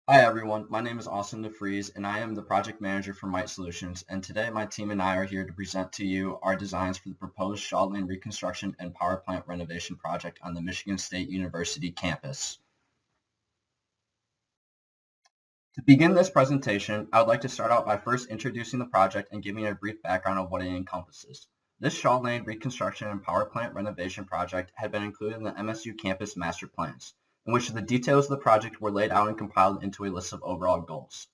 Hi everyone, my name is Austin DeFries and I am the project manager for MITE Solutions, and today my team and I are here to present to you our designs for the proposed Shaw Lane reconstruction and power plant renovation project on the Michigan State University campus. To begin this presentation, I would like to start out by first introducing the project and giving a brief background of what it encompasses. This Shaw Lane reconstruction and power plant renovation project had been included in the MSU campus master plans, in which the details of the project were laid out and compiled into a list of overall goals.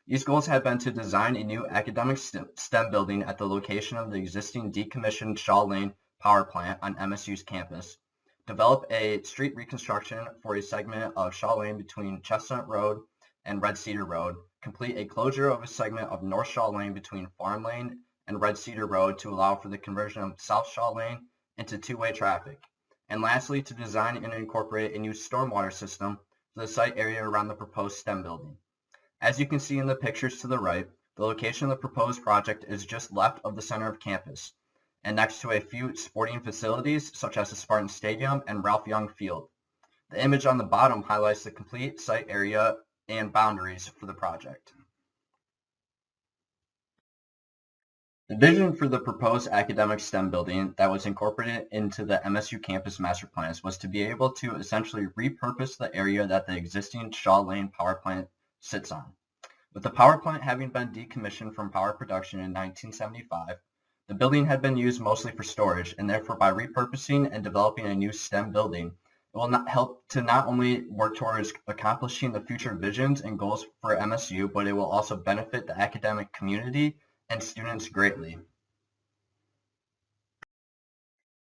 These goals had been to design a new academic STEM building at the location of the existing decommissioned Shaw Lane power plant on MSU's campus, develop a street reconstruction for a segment of Shaw Lane between Chestnut Road and Red Cedar Road, complete a closure of a segment of North Shaw Lane between Farm Lane and Red Cedar Road to allow for the conversion of South Shaw Lane into two-way traffic, and lastly, to design and incorporate a new stormwater system for the site area around the proposed STEM building. As you can see in the pictures to the right, the location of the proposed project is just left of the center of campus and next to a few sporting facilities such as the Spartan Stadium and Ralph Young Field. The image on the bottom highlights the complete site area and boundaries for the project. The vision for the proposed academic STEM building that was incorporated into the MSU campus master plans was to be able to essentially repurpose the area that the existing Shaw Lane power plant sits on. With the power plant having been decommissioned from power production in 1975, the building had been used mostly for storage, and therefore by repurposing and developing a new STEM building, it will help to not only work towards accomplishing the future visions and goals for MSU, but it will also benefit the academic community and students greatly.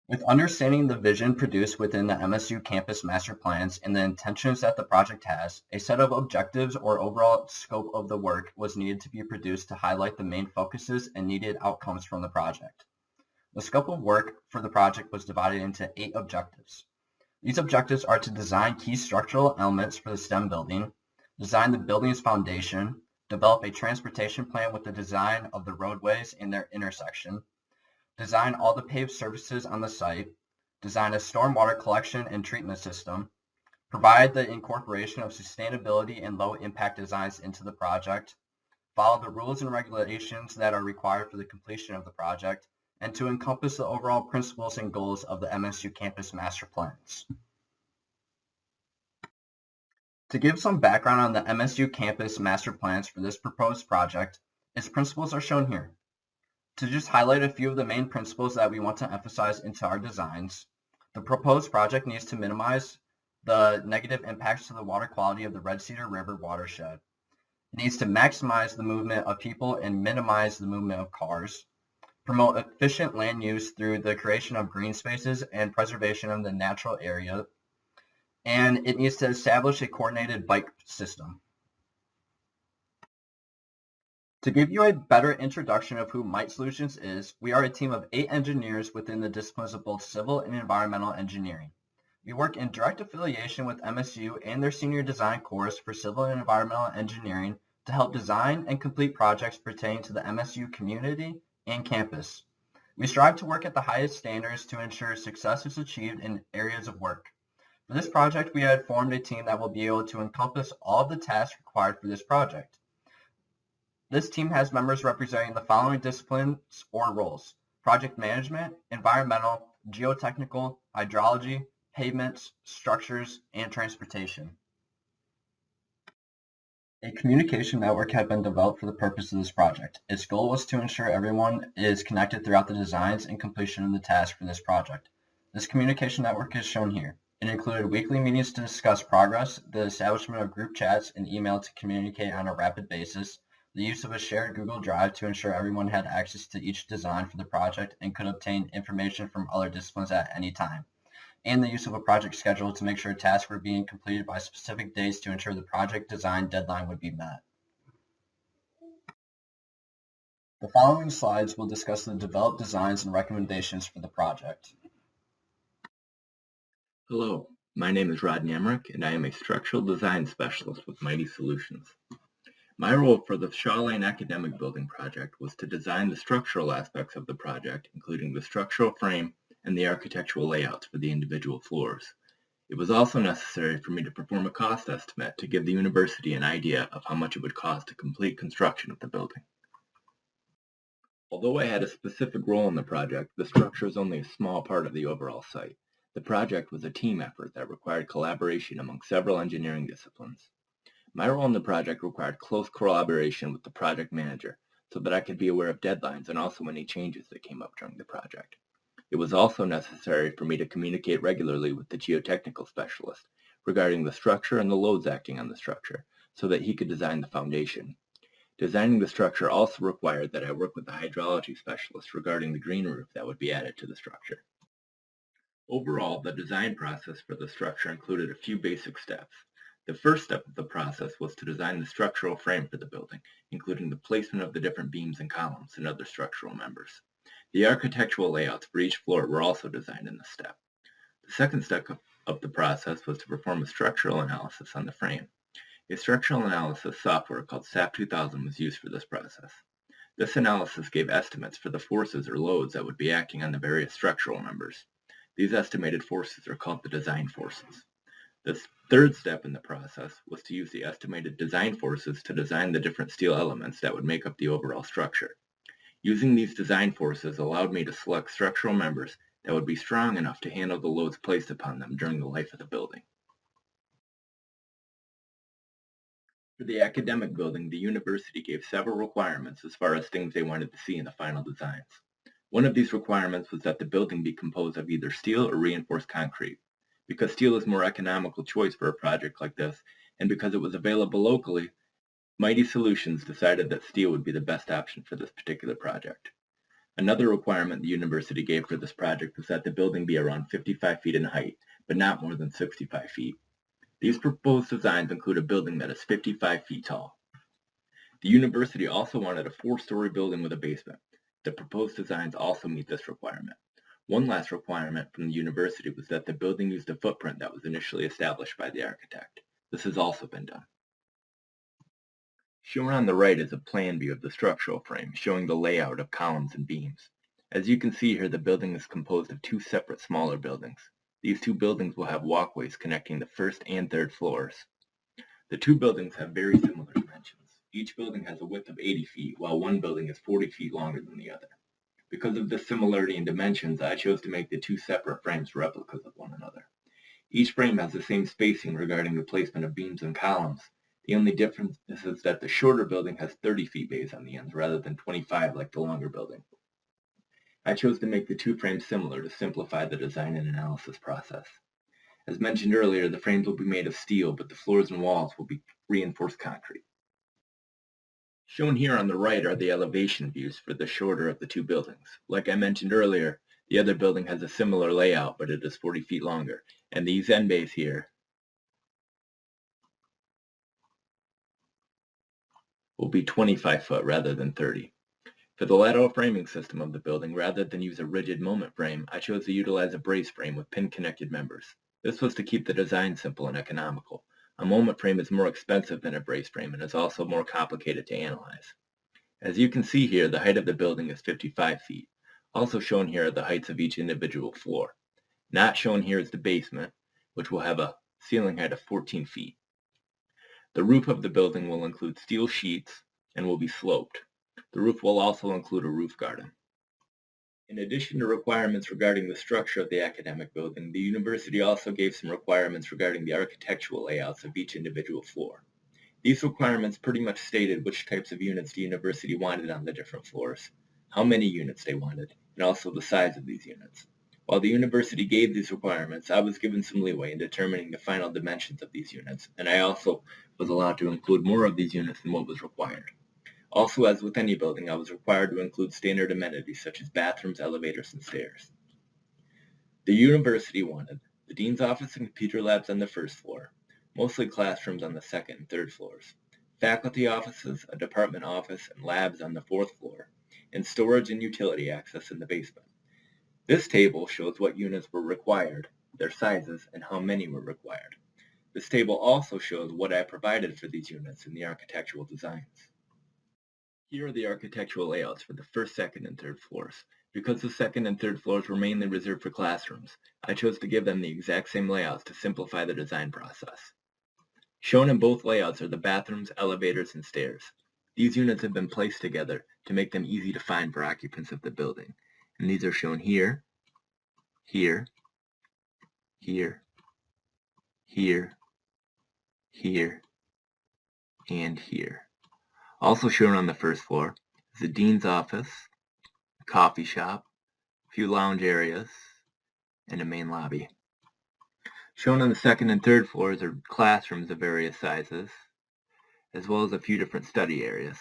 With understanding the vision produced within the MSU campus master plans and the intentions that the project has, a set of objectives or overall scope of the work was needed to be produced to highlight the main focuses and needed outcomes from the project. The scope of work for the project was divided into 8 objectives. These objectives are to design key structural elements for the STEM building, design the building's foundation, develop a transportation plan with the design of the roadways and their intersection, design all the paved surfaces on the site, design a stormwater collection and treatment system, provide the incorporation of sustainability and low-impact designs into the project, follow the rules and regulations that are required for the completion of the project, and to encompass the overall principles and goals of the MSU campus master plans. To give some background on the MSU campus master plans for this proposed project, its principles are shown here. To just highlight a few of the main principles that we want to emphasize into our designs, the proposed project needs to minimize the negative impacts to the water quality of the Red Cedar River watershed. It needs to maximize the movement of people and minimize the movement of cars, promote efficient land use through the creation of green spaces and preservation of the natural area, and it needs to establish a coordinated bike system. To give you a better introduction of who MITE Solutions is, we are a team of 8 engineers within the disciplines of both civil and environmental engineering. We work in direct affiliation with MSU and their senior design course for civil and environmental engineering to help design and complete projects pertaining to the MSU community and campus. We strive to work at the highest standards to ensure success is achieved in areas of work. For this project, we had formed a team that will be able to encompass all of the tasks required for this project. This team has members representing the following disciplines or roles: project management, environmental, geotechnical, hydrology, pavements, structures, and transportation. A communication network had been developed for the purpose of this project. Its goal was to ensure everyone is connected throughout the designs and completion of the task for this project. This communication network is shown here. It included weekly meetings to discuss progress, the establishment of group chats and email to communicate on a rapid basis, the use of a shared Google Drive to ensure everyone had access to each design for the project and could obtain information from other disciplines at any time, and the use of a project schedule to make sure tasks were being completed by specific dates to ensure the project design deadline would be met. The following slides will discuss the developed designs and recommendations for the project. Hello, my name is Rodney Emmerich, and I am a structural design specialist with MITE Solutions. My role for the Shaw Lane Academic Building project was to design the structural aspects of the project, including the structural frame and the architectural layouts for the individual floors. It was also necessary for me to perform a cost estimate to give the university an idea of how much it would cost to complete construction of the building. Although I had a specific role in the project, the structure is only a small part of the overall site. The project was a team effort that required collaboration among several engineering disciplines. My role in the project required close collaboration with the project manager so that I could be aware of deadlines and also any changes that came up during the project. It was also necessary for me to communicate regularly with the geotechnical specialist regarding the structure and the loads acting on the structure so that he could design the foundation. Designing the structure also required that I work with the hydrology specialist regarding the green roof that would be added to the structure. Overall, the design process for the structure included a few basic steps. The first step of the process was to design the structural frame for the building, including the placement of the different beams and columns and other structural members. The architectural layouts for each floor were also designed in this step. The second step of the process was to perform a structural analysis on the frame. A structural analysis software called SAP 2000 was used for this process. This analysis gave estimates for the forces or loads that would be acting on the various structural members. These estimated forces are called the design forces. The third step in the process was to use the estimated design forces to design the different steel elements that would make up the overall structure. Using these design forces allowed me to select structural members that would be strong enough to handle the loads placed upon them during the life of the building. For the academic building, the university gave several requirements as far as things they wanted to see in the final designs. One of these requirements was that the building be composed of either steel or reinforced concrete. Because steel is a more economical choice for a project like this, and because it was available locally, MITE Solutions decided that steel would be the best option for this particular project. Another requirement the university gave for this project was that the building be around 55 feet in height, but not more than 65 feet. These proposed designs include a building that is 55 feet tall. The university also wanted a 4-story building with a basement. The proposed designs also meet this requirement. One last requirement from the university was that the building used a footprint that was initially established by the architect. This has also been done. Shown on the right is a plan view of the structural frame, showing the layout of columns and beams. As you can see here, the building is composed of 2 separate smaller buildings. These 2 buildings will have walkways connecting the first and third floors. The 2 buildings have very similar dimensions. Each building has a width of 80 feet, while one building is 40 feet longer than the other. Because of this similarity in dimensions, I chose to make the 2 separate frames replicas of one another. Each frame has the same spacing regarding the placement of beams and columns. The only difference is that the shorter building has 30 feet bays on the ends rather than 25 like the longer building. I chose to make the 2 frames similar to simplify the design and analysis process. As mentioned earlier, the frames will be made of steel, but the floors and walls will be reinforced concrete. Shown here on the right are the elevation views for the shorter of the 2 buildings. Like I mentioned earlier, the other building has a similar layout, but it is 40 feet longer, and these end bays here will be 25 foot rather than 30. For the lateral framing system of the building, rather than use a rigid moment frame, I chose to utilize a brace frame with pin-connected members. This was to keep the design simple and economical. A moment frame is more expensive than a brace frame and is also more complicated to analyze. As you can see here, the height of the building is 55 feet. Also shown here are the heights of each individual floor. Not shown here is the basement, which will have a ceiling height of 14 feet. The roof of the building will include steel sheets and will be sloped. The roof will also include a roof garden. In addition to requirements regarding the structure of the academic building, the university also gave some requirements regarding the architectural layouts of each individual floor. These requirements pretty much stated which types of units the university wanted on the different floors, how many units they wanted, and also the size of these units. While the university gave these requirements, I was given some leeway in determining the final dimensions of these units, and I also was allowed to include more of these units than what was required. Also, as with any building, I was required to include standard amenities such as bathrooms, elevators, and stairs. The university wanted the dean's office and computer labs on the first floor, mostly classrooms on the second and third floors, faculty offices, a department office, and labs on the fourth floor, and storage and utility access in the basement. This table shows what units were required, their sizes, and how many were required. This table also shows what I provided for these units in the architectural designs. Here are the architectural layouts for the first, second, and third floors. Because the second and third floors were mainly reserved for classrooms, I chose to give them the exact same layouts to simplify the design process. Shown in both layouts are the bathrooms, elevators, and stairs. These units have been placed together to make them easy to find for occupants of the building, and these are shown here, here, here, here, here, and here. Also shown on the first floor is the dean's office, a coffee shop, a few lounge areas, and a main lobby. Shown on the second and third floors are classrooms of various sizes, as well as a few different study areas.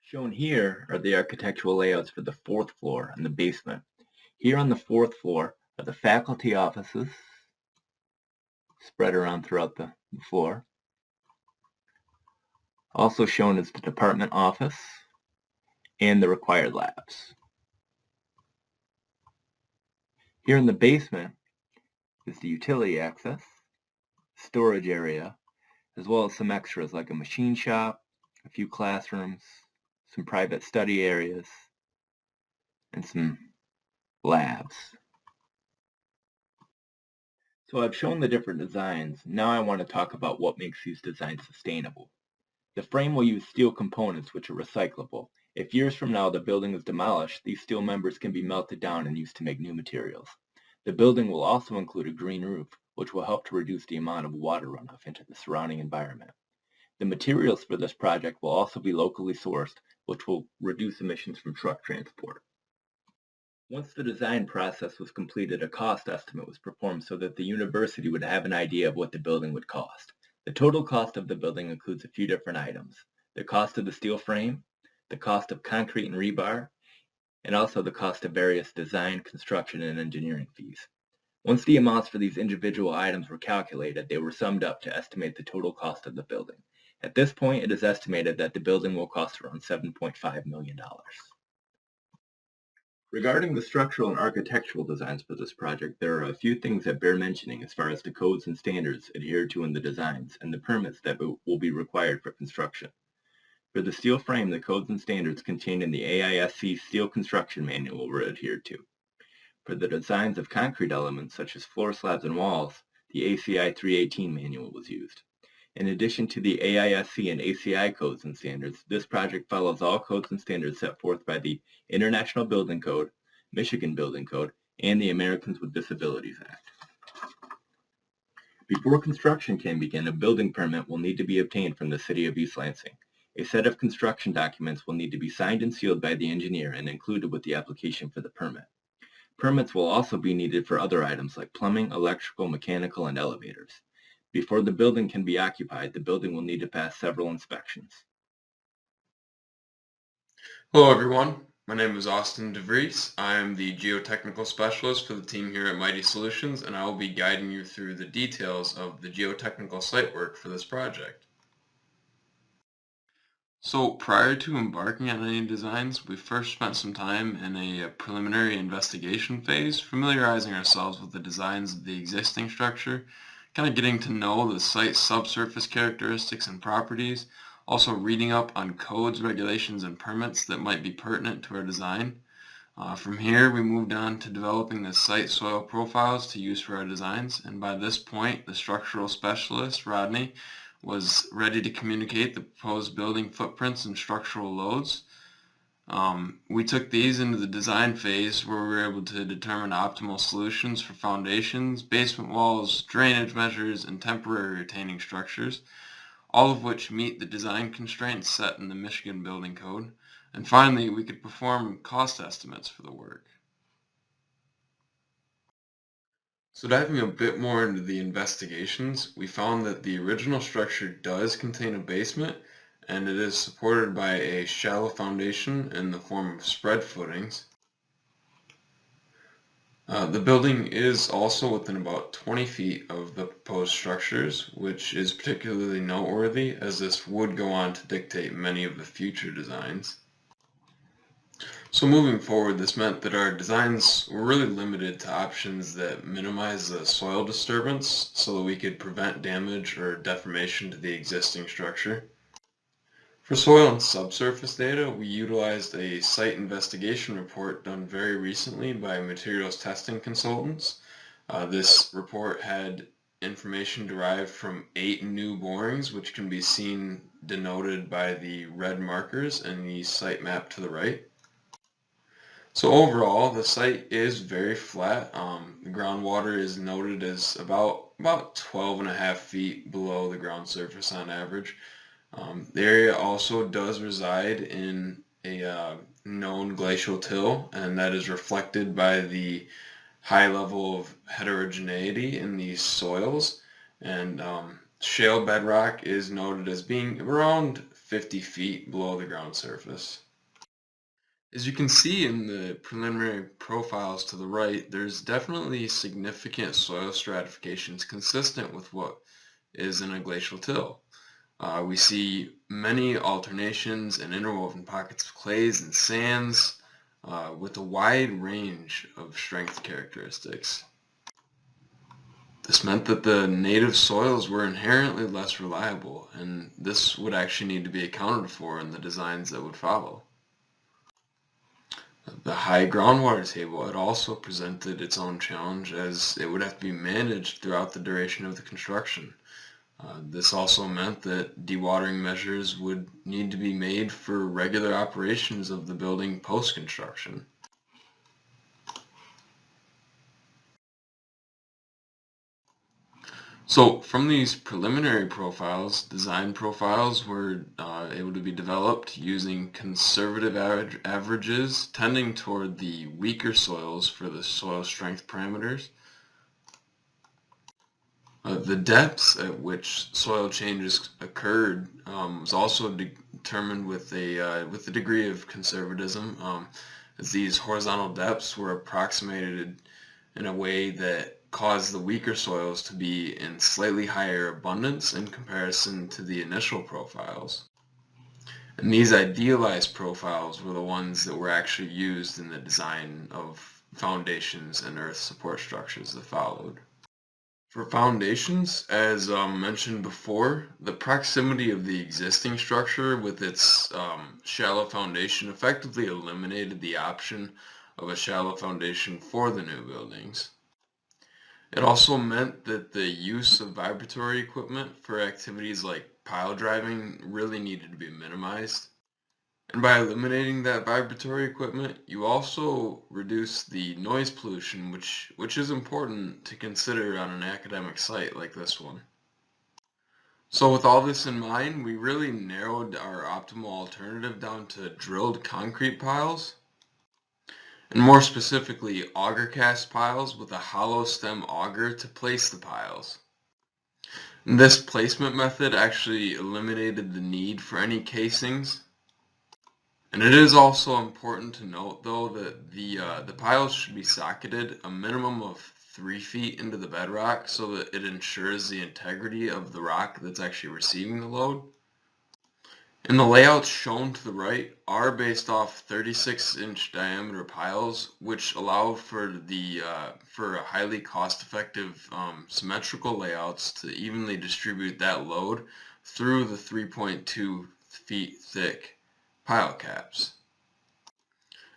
Shown here are the architectural layouts for the fourth floor and the basement. Here on the fourth floor are the faculty offices, spread around throughout the floor. Also shown is the department office and the required labs. Here in the basement is the utility access, storage area, as well as some extras like a machine shop, a few classrooms, some private study areas, and some labs. So I've shown the different designs. Now I want to talk about what makes these designs sustainable. The frame will use steel components which are recyclable. If years from now the building is demolished, these steel members can be melted down and used to make new materials. The building will also include a green roof, which will help to reduce the amount of water runoff into the surrounding environment. The materials for this project will also be locally sourced, which will reduce emissions from truck transport. Once the design process was completed, a cost estimate was performed so that the university would have an idea of what the building would cost. The total cost of the building includes a few different items: the cost of the steel frame, the cost of concrete and rebar, and also the cost of various design, construction, and engineering fees. Once the amounts for these individual items were calculated, they were summed up to estimate the total cost of the building. At this point, it is estimated that the building will cost around $7.5 million. Regarding the structural and architectural designs for this project, there are a few things that bear mentioning as far as the codes and standards adhered to in the designs and the permits that will be required for construction. For the steel frame, the codes and standards contained in the AISC Steel Construction Manual were adhered to. For the designs of concrete elements such as floor slabs and walls, the ACI 318 manual was used. In addition to the AISC and ACI codes and standards, this project follows all codes and standards set forth by the International Building Code, Michigan Building Code, and the Americans with Disabilities Act. Before construction can begin, a building permit will need to be obtained from the City of East Lansing. A set of construction documents will need to be signed and sealed by the engineer and included with the application for the permit. Permits will also be needed for other items like plumbing, electrical, mechanical, and elevators. Before the building can be occupied, the building will need to pass several inspections. Hello everyone, my name is Austin DeVries. I am the geotechnical specialist for the team here at MITE Solutions, and I will be guiding you through the details of the geotechnical site work for this project. So prior to embarking on any designs, we first spent some time in a preliminary investigation phase, familiarizing ourselves with the designs of the existing structure, kind of getting to know the site's subsurface characteristics and properties, also reading up on codes, regulations, and permits that might be pertinent to our design. From here, we moved on to developing the site soil profiles to use for our designs, and by this point, the structural specialist, Rodney, was ready to communicate the proposed building footprints and structural loads. We took these into the design phase where we were able to determine optimal solutions for foundations, basement walls, drainage measures, and temporary retaining structures, all of which meet the design constraints set in the Michigan Building Code. And finally, we could perform cost estimates for the work. So diving a bit more into the investigations, we found that the original structure does contain a basement, and it is supported by a shallow foundation in the form of spread footings. The building is also within about 20 feet of the proposed structures, which is particularly noteworthy as this would go on to dictate many of the future designs. So moving forward, this meant that our designs were really limited to options that minimize the soil disturbance so that we could prevent damage or deformation to the existing structure. For soil and subsurface data, we utilized a site investigation report done very recently by materials testing consultants. This report had information derived from 8 new borings, which can be seen denoted by the red markers in the site map to the right. So overall, the site is very flat. The groundwater is noted as about 12.5 feet below the ground surface on average. The area also does reside in a known glacial till, and that is reflected by the high level of heterogeneity in these soils. And shale bedrock is noted as being around 50 feet below the ground surface. As you can see in the preliminary profiles to the right, there's definitely significant soil stratifications consistent with what is in a glacial till. We see many alternations and interwoven pockets of clays and sands with a wide range of strength characteristics. This meant that the native soils were inherently less reliable, and this would actually need to be accounted for in the designs that would follow. The high groundwater table had also presented its own challenge, as it would have to be managed throughout the duration of the construction. This also meant that dewatering measures would need to be made for regular operations of the building post-construction. So from these preliminary profiles, design profiles were able to be developed using conservative averages tending toward the weaker soils for the soil strength parameters. The depths at which soil changes occurred was also determined with a degree of conservatism, as these horizontal depths were approximated in a way that caused the weaker soils to be in slightly higher abundance in comparison to the initial profiles. And these idealized profiles were the ones that were actually used in the design of foundations and earth support structures that followed. For foundations, as mentioned before, the proximity of the existing structure with its shallow foundation effectively eliminated the option of a shallow foundation for the new buildings. It also meant that the use of vibratory equipment for activities like pile driving really needed to be minimized. And by eliminating that vibratory equipment, you also reduce the noise pollution, which is important to consider on an academic site like this one. So with all this in mind, we really narrowed our optimal alternative down to drilled concrete piles, and more specifically, auger cast piles with a hollow stem auger to place the piles. And this placement method actually eliminated the need for any casings. And it is also important to note, though, that the piles should be socketed a minimum of 3 feet into the bedrock so that it ensures the integrity of the rock that's actually receiving the load. And the layouts shown to the right are based off 36-inch diameter piles, which allow for for highly cost-effective symmetrical layouts to evenly distribute that load through the 3.2 feet thick pile caps.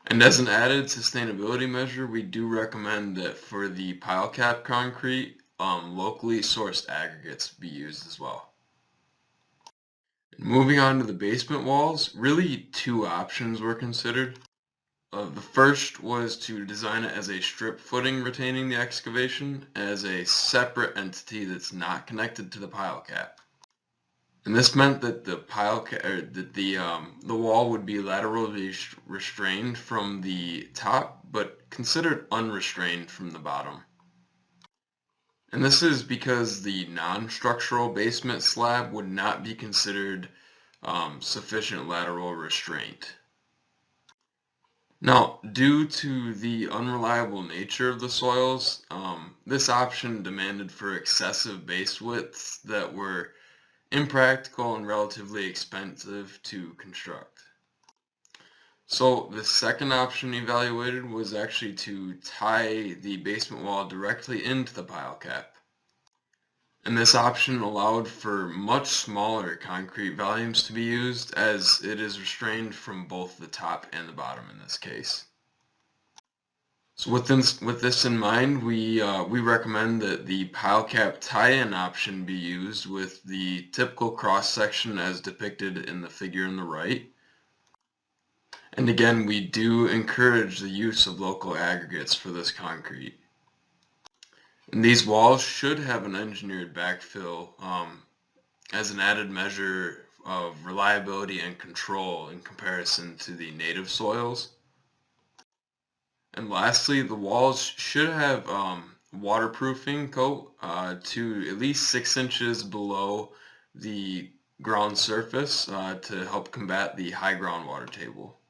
And as an added sustainability measure, we do recommend that for the pile cap concrete, locally sourced aggregates be used as well. Moving on to the basement walls, really 2 options were considered. The first was to design it as a strip footing retaining the excavation as a separate entity that's not connected to the pile cap. And this meant that the wall would be laterally restrained from the top, but considered unrestrained from the bottom. And this is because the non-structural basement slab would not be considered sufficient lateral restraint. Now, due to the unreliable nature of the soils, this option demanded for excessive base widths that were impractical and relatively expensive to construct. So the second option evaluated was actually to tie the basement wall directly into the pile cap. And this option allowed for much smaller concrete volumes to be used, as it is restrained from both the top and the bottom in this case. So with this in mind, we recommend that the pile cap tie-in option be used with the typical cross section as depicted in the figure on the right. And again, we do encourage the use of local aggregates for this concrete. And these walls should have an engineered backfill as an added measure of reliability and control in comparison to the native soils. And lastly, the walls should have waterproofing coat to at least 6 inches below the ground surface to help combat the high groundwater table.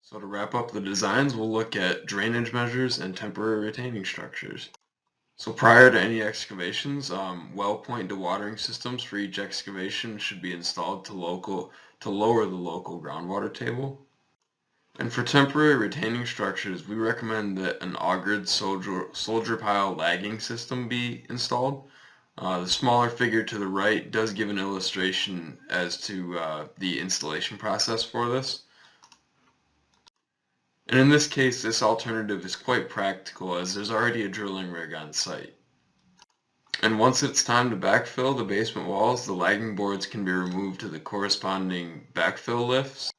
So to wrap up the designs, we'll look at drainage measures and temporary retaining structures. So prior to any excavations, well point dewatering systems for each excavation should be installed to lower the local groundwater table. And for temporary retaining structures, we recommend that an augured soldier pile lagging system be installed. The smaller figure to the right does give an illustration as to the installation process for this. And in this case, this alternative is quite practical as there's already a drilling rig on site. And once it's time to backfill the basement walls, the lagging boards can be removed to the corresponding backfill lifts.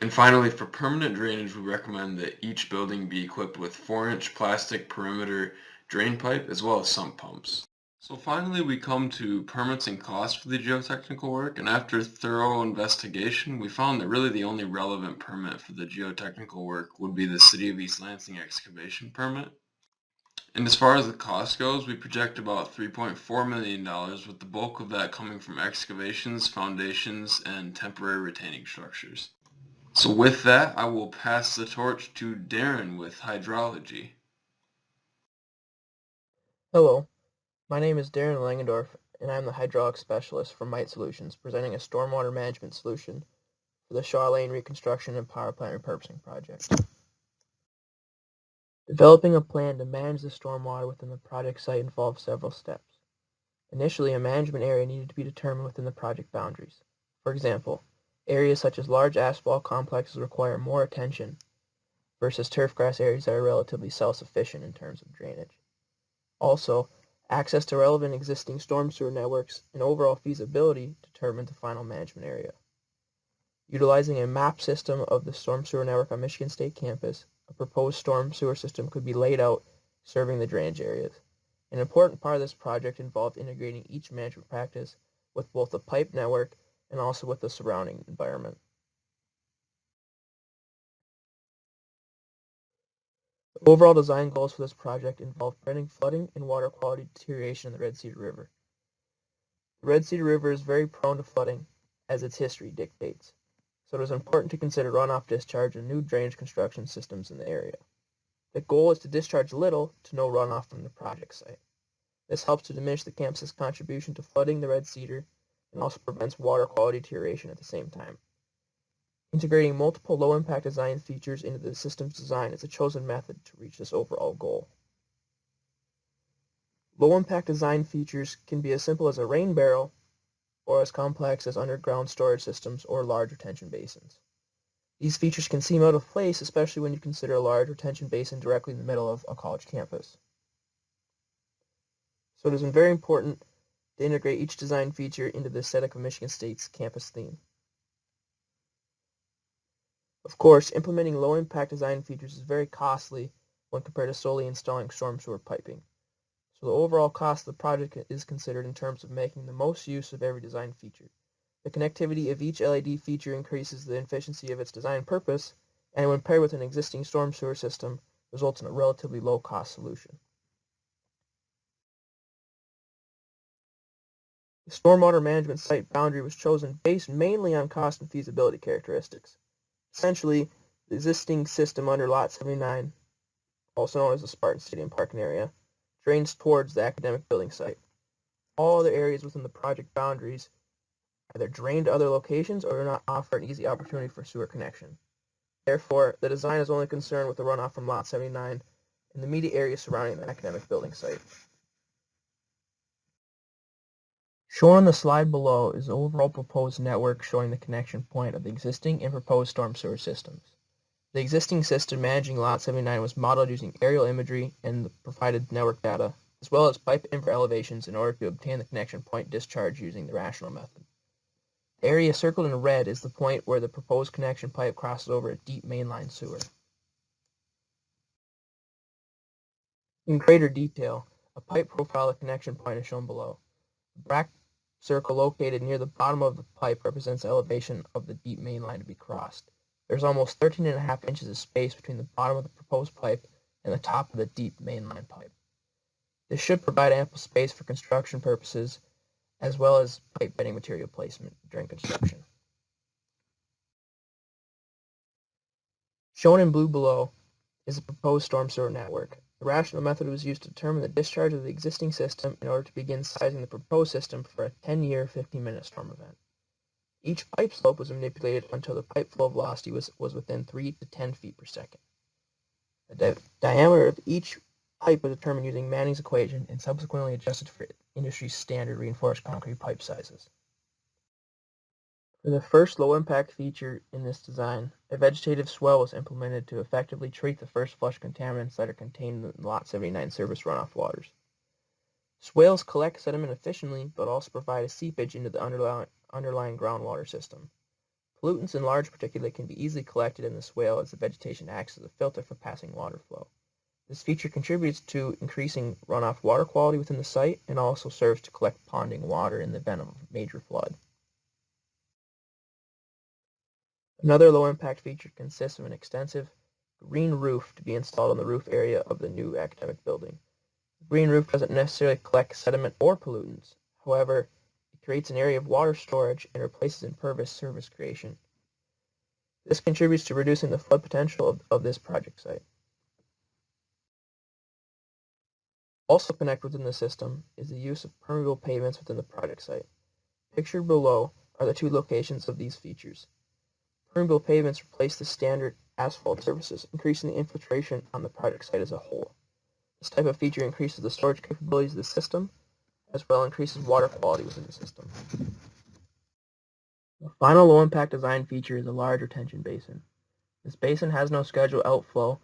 And finally, for permanent drainage, we recommend that each building be equipped with 4-inch plastic perimeter drain pipe as well as sump pumps. So finally, we come to permits and costs for the geotechnical work, and after thorough investigation, we found that really the only relevant permit for the geotechnical work would be the City of East Lansing excavation permit. And as far as the cost goes, we project about $3.4 million, with the bulk of that coming from excavations, foundations, and temporary retaining structures. So with that, I will pass the torch to Darren with hydrology. Hello, my name is Darren Langendorf, and I'm the hydraulic specialist for MITE Solutions, presenting a stormwater management solution for the Shaw Lane Reconstruction and Power Plant Repurposing Project. Developing a plan to manage the stormwater within the project site involved several steps. Initially, a management area needed to be determined within the project boundaries. For example, areas such as large asphalt complexes require more attention versus turf grass areas that are relatively self-sufficient in terms of drainage. Also, access to relevant existing storm sewer networks and overall feasibility determined the final management area. Utilizing a map system of the storm sewer network on Michigan State campus, a proposed storm sewer system could be laid out serving the drainage areas. An important part of this project involved integrating each management practice with both the pipe network and also with the surrounding environment. The overall design goals for this project involve preventing flooding and water quality deterioration in the Red Cedar River. The Red Cedar River is very prone to flooding, as its history dictates, so it is important to consider runoff discharge and new drainage construction systems in the area. The goal is to discharge little to no runoff from the project site. This helps to diminish the campus's contribution to flooding the Red Cedar and also prevents water quality deterioration at the same time. Integrating multiple low-impact design features into the system's design is a chosen method to reach this overall goal. Low-impact design features can be as simple as a rain barrel or as complex as underground storage systems or large retention basins. These features can seem out of place, especially when you consider a large retention basin directly in the middle of a college campus. So it is very important to integrate each design feature into the aesthetic of Michigan State's campus theme. Of course, implementing low-impact design features is very costly when compared to solely installing storm sewer piping. So the overall cost of the project is considered in terms of making the most use of every design feature. The connectivity of each LED feature increases the efficiency of its design purpose, and when paired with an existing storm sewer system, results in a relatively low-cost solution. The stormwater management site boundary was chosen based mainly on cost and feasibility characteristics. Essentially, the existing system under Lot 79, also known as the Spartan Stadium parking area, drains towards the academic building site. All other areas within the project boundaries either drain to other locations or do not offer an easy opportunity for sewer connection. Therefore, the design is only concerned with the runoff from Lot 79 and the immediate area surrounding the academic building site. Shown on the slide below is the overall proposed network showing the connection point of the existing and proposed storm sewer systems. The existing system managing Lot 79 was modeled using aerial imagery and the provided network data, as well as pipe infra elevations in order to obtain the connection point discharge using the rational method. The area circled in red is the point where the proposed connection pipe crosses over a deep mainline sewer. In greater detail, a pipe profile of the connection point is shown below. The black circle located near the bottom of the pipe represents the elevation of the deep main line to be crossed. There's almost 13.5 inches of space between the bottom of the proposed pipe and the top of the deep mainline pipe. This should provide ample space for construction purposes as well as pipe bedding material placement during construction. Shown in blue below is the proposed storm sewer network. The rational method was used to determine the discharge of the existing system in order to begin sizing the proposed system for a 10-year, 15-minute storm event. Each pipe slope was manipulated until the pipe flow velocity was within 3 to 10 feet per second. The diameter of each pipe was determined using Manning's equation and subsequently adjusted for industry standard reinforced concrete pipe sizes. For the first low-impact feature in this design, a vegetative swell was implemented to effectively treat the first flush contaminants that are contained in Lot 79 service runoff waters. Swales collect sediment efficiently, but also provide a seepage into the underlying groundwater system. Pollutants and large particulate can be easily collected in the swale as the vegetation acts as a filter for passing water flow. This feature contributes to increasing runoff water quality within the site and also serves to collect ponding water in the event of a major flood. Another low-impact feature consists of an extensive green roof to be installed on the roof area of the new academic building. The green roof doesn't necessarily collect sediment or pollutants. However, it creates an area of water storage and replaces impervious surface creation. This contributes to reducing the flood potential of this project site. Also connected within the system is the use of permeable pavements within the project site. Pictured below are the two locations of these features. Permeable pavements replace the standard asphalt surfaces, increasing the infiltration on the project site as a whole. This type of feature increases the storage capabilities of the system, as well as increases water quality within the system. The final low-impact design feature is a large retention basin. This basin has no scheduled outflow,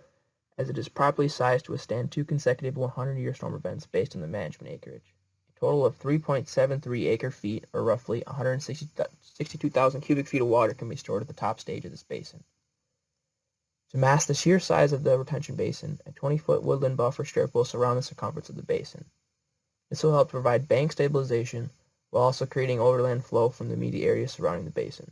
as it is properly sized to withstand 2 consecutive 100-year storm events based on the management acreage. A total of 3.73 acre-feet, or roughly 162,000 cubic feet of water, can be stored at the top stage of this basin. To mask the sheer size of the retention basin, a 20-foot woodland buffer strip will surround the circumference of the basin. This will help provide bank stabilization while also creating overland flow from the immediate area surrounding the basin.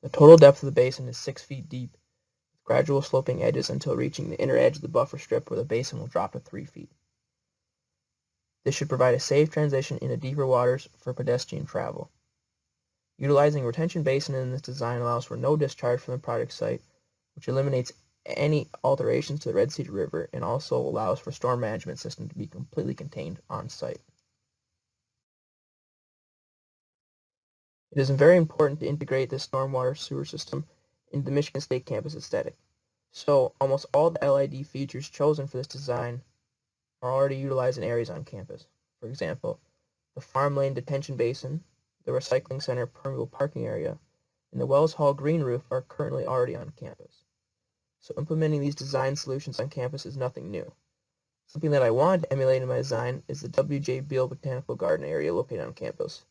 The total depth of the basin is 6 feet deep, with gradual sloping edges until reaching the inner edge of the buffer strip where the basin will drop to 3 feet. This should provide a safe transition into deeper waters for pedestrian travel. Utilizing a retention basin in this design allows for no discharge from the project site, which eliminates any alterations to the Red Cedar River and also allows for storm management system to be completely contained on site. It is very important to integrate this stormwater sewer system into the Michigan State campus aesthetic. So almost all the LID features chosen for this design are already utilized in areas on campus. For example, the Farm Lane Detention Basin, the Recycling Center Permeable Parking Area, and the Wells Hall Green Roof are currently already on campus. So implementing these design solutions on campus is nothing new. Something that I wanted to emulate in my design is the W.J. Beale Botanical Garden area located on campus.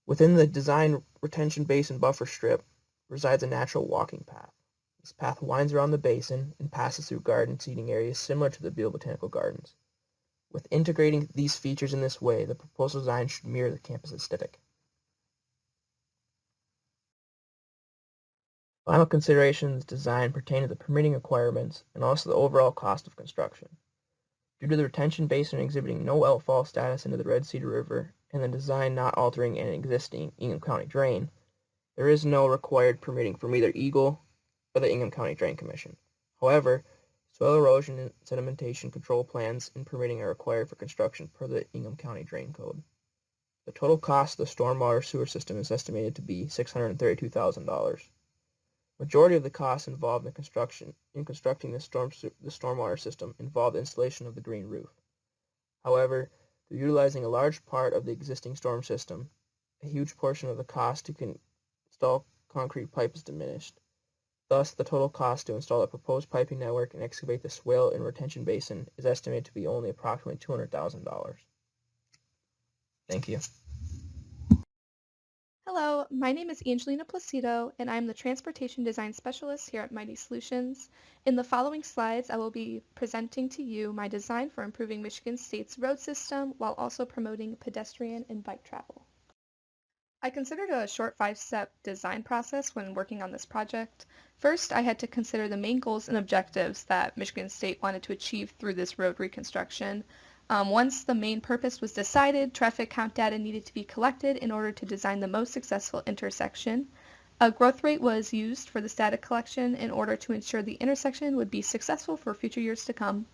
Within the design retention basin buffer strip resides a natural walking path. This path winds around the basin and passes through garden seating areas similar to the Beale Botanical Gardens. With integrating these features in this way, the proposed design should mirror the campus aesthetic. Final considerations design pertain to the permitting requirements and also the overall cost of construction. Due to the retention basin exhibiting no outfall status into the Red Cedar River and the design not altering an existing Ingham County drain, there is no required permitting from either Eagle or the Ingham County Drain Commission. However, soil erosion and sedimentation control plans and permitting are required for construction per the Ingham County Drain Code. The total cost of the stormwater sewer system is estimated to be $632,000. Majority of the costs involved in constructing the stormwater system involved the installation of the green roof. However, Through utilizing a large part of the existing storm system, a huge portion of the cost to install concrete pipe is diminished. Thus, the total cost to install a proposed piping network and excavate the swale and retention basin is estimated to be only approximately $200,000. Thank you. Hello, my name is Angelina Placido, and I'm the Transportation Design Specialist here at MITE Solutions. In the following slides, I will be presenting to you my design for improving Michigan State's road system while also promoting pedestrian and bike travel. I considered a short 5-step design process when working on this project. First, I had to consider the main goals and objectives that Michigan State wanted to achieve through this road reconstruction. Once the main purpose was decided, traffic count data needed to be collected in order to design the most successful intersection. A growth rate was used for this data collection in order to ensure the intersection would be successful for future years to come.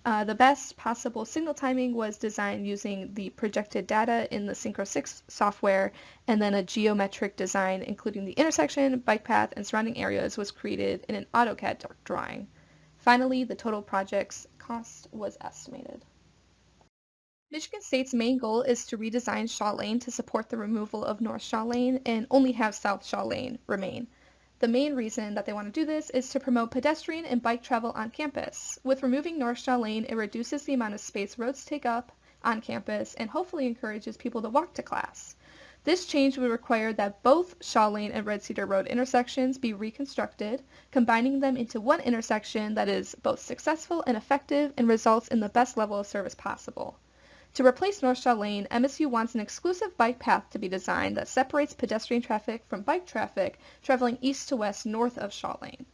The best possible signal timing was designed using the projected data in the Synchro 6 software, and then a geometric design including the intersection, bike path, and surrounding areas was created in an AutoCAD drawing. Finally, the total project's cost was estimated. Michigan State's main goal is to redesign Shaw Lane to support the removal of North Shaw Lane and only have South Shaw Lane remain. The main reason that they want to do this is to promote pedestrian and bike travel on campus. With removing North Shaw Lane, it reduces the amount of space roads take up on campus and hopefully encourages people to walk to class. This change would require that both Shaw Lane and Red Cedar Road intersections be reconstructed, combining them into one intersection that is both successful and effective and results in the best level of service possible. To replace North Shaw Lane, MSU wants an exclusive bike path to be designed that separates pedestrian traffic from bike traffic traveling east to west north of Shaw Lane.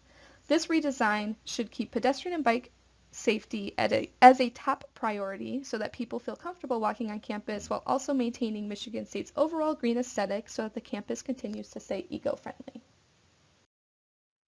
This redesign should keep pedestrian and bike safety as a top priority so that people feel comfortable walking on campus while also maintaining Michigan State's overall green aesthetic so that the campus continues to stay eco-friendly.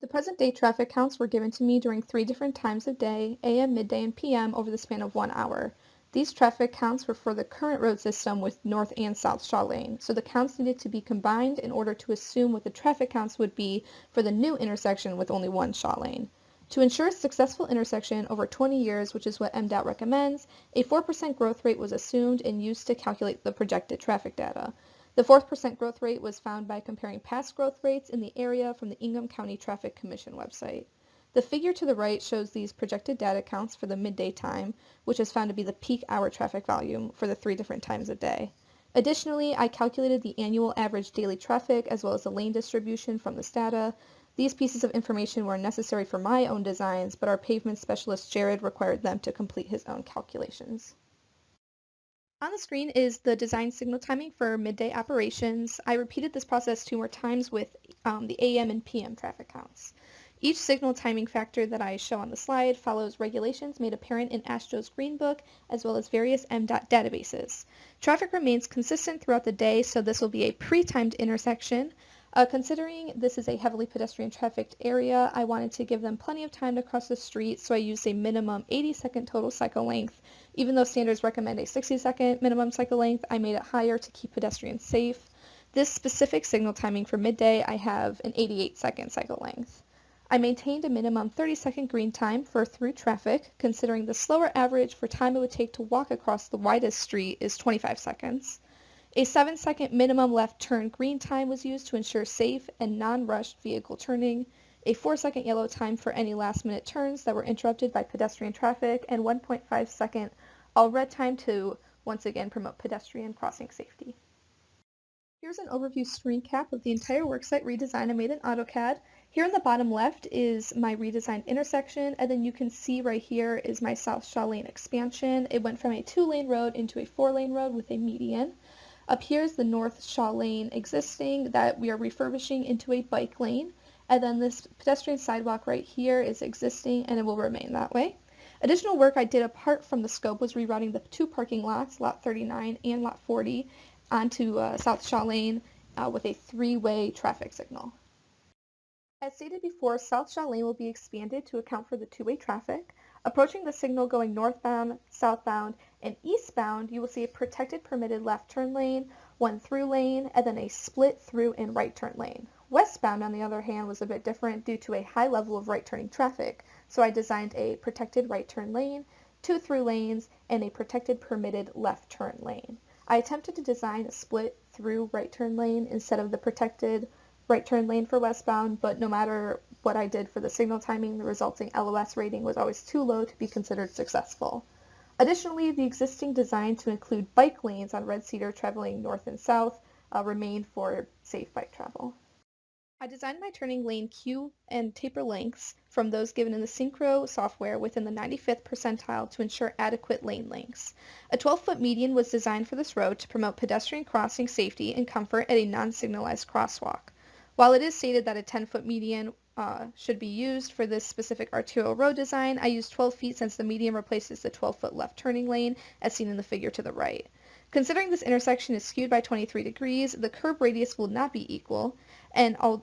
The present-day traffic counts were given to me during 3 different times of day, AM, midday, and PM, over the span of 1 hour. These traffic counts were for the current road system with North and South Shaw Lane, so the counts needed to be combined in order to assume what the traffic counts would be for the new intersection with only one Shaw Lane. To ensure a successful intersection over 20 years, which is what MDOT recommends, a 4% growth rate was assumed and used to calculate the projected traffic data. The 4% growth rate was found by comparing past growth rates in the area from the Ingham County Traffic Commission website. The figure to the right shows these projected data counts for the midday time, which is found to be the peak hour traffic volume for the 3 different times of day. Additionally, I calculated the annual average daily traffic as well as the lane distribution from this data. These pieces of information were necessary for my own designs, but our pavement specialist Jared required them to complete his own calculations. On the screen is the design signal timing for midday operations. I repeated this process 2 more times with the AM and PM traffic counts. Each signal timing factor that I show on the slide follows regulations made apparent in AASHTO's Green Book, as well as various MDOT databases. Traffic remains consistent throughout the day, so this will be a pre-timed intersection. Considering this is a heavily pedestrian trafficked area, I wanted to give them plenty of time to cross the street, so I used a minimum 80-second total cycle length. Even though standards recommend a 60-second minimum cycle length, I made it higher to keep pedestrians safe. This specific signal timing for midday, I have an 88-second cycle length. I maintained a minimum 30-second green time for through traffic, considering the slower average for time it would take to walk across the widest street is 25 seconds. A 7-second minimum left turn green time was used to ensure safe and non-rushed vehicle turning, a 4-second yellow time for any last-minute turns that were interrupted by pedestrian traffic, and 1.5-second all red time to once again promote pedestrian crossing safety. Here's an overview screen cap of the entire worksite redesign I made in AutoCAD. Here in the bottom left is my redesigned intersection, and then you can see right here is my South Shaw Lane expansion. It went from a 2-lane road into a 4-lane road with a median. Up here is the North Shaw Lane existing that we are refurbishing into a bike lane, and then this pedestrian sidewalk right here is existing and it will remain that way. Additional work I did apart from the scope was rerouting the 2 parking lots, Lot 39 and Lot 40, onto South Shaw Lane with a 3-way traffic signal. As stated before, South Shaw Lane will be expanded to account for the 2-way traffic. Approaching the signal going northbound, southbound, and eastbound, you will see a protected permitted left turn lane, 1 through lane, and then a split through and right turn lane. Westbound, on the other hand, was a bit different due to a high level of right turning traffic, so I designed a protected right turn lane, 2 through lanes, and a protected permitted left turn lane. I attempted to design a split through right turn lane instead of the protected right turn lane for westbound, but no matter what I did for the signal timing, the resulting LOS rating was always too low to be considered successful. Additionally, the existing design to include bike lanes on Red Cedar traveling north and south remained for safe bike travel. I designed my turning lane queue and taper lengths from those given in the Synchro software within the 95th percentile to ensure adequate lane lengths. A 12-foot median was designed for this road to promote pedestrian crossing safety and comfort at a non-signalized crosswalk. While it is stated that a 10-foot median should be used for this specific arterial road design, I used 12 feet since the median replaces the 12-foot left turning lane as seen in the figure to the right. Considering this intersection is skewed by 23 degrees, the curb radius will not be equal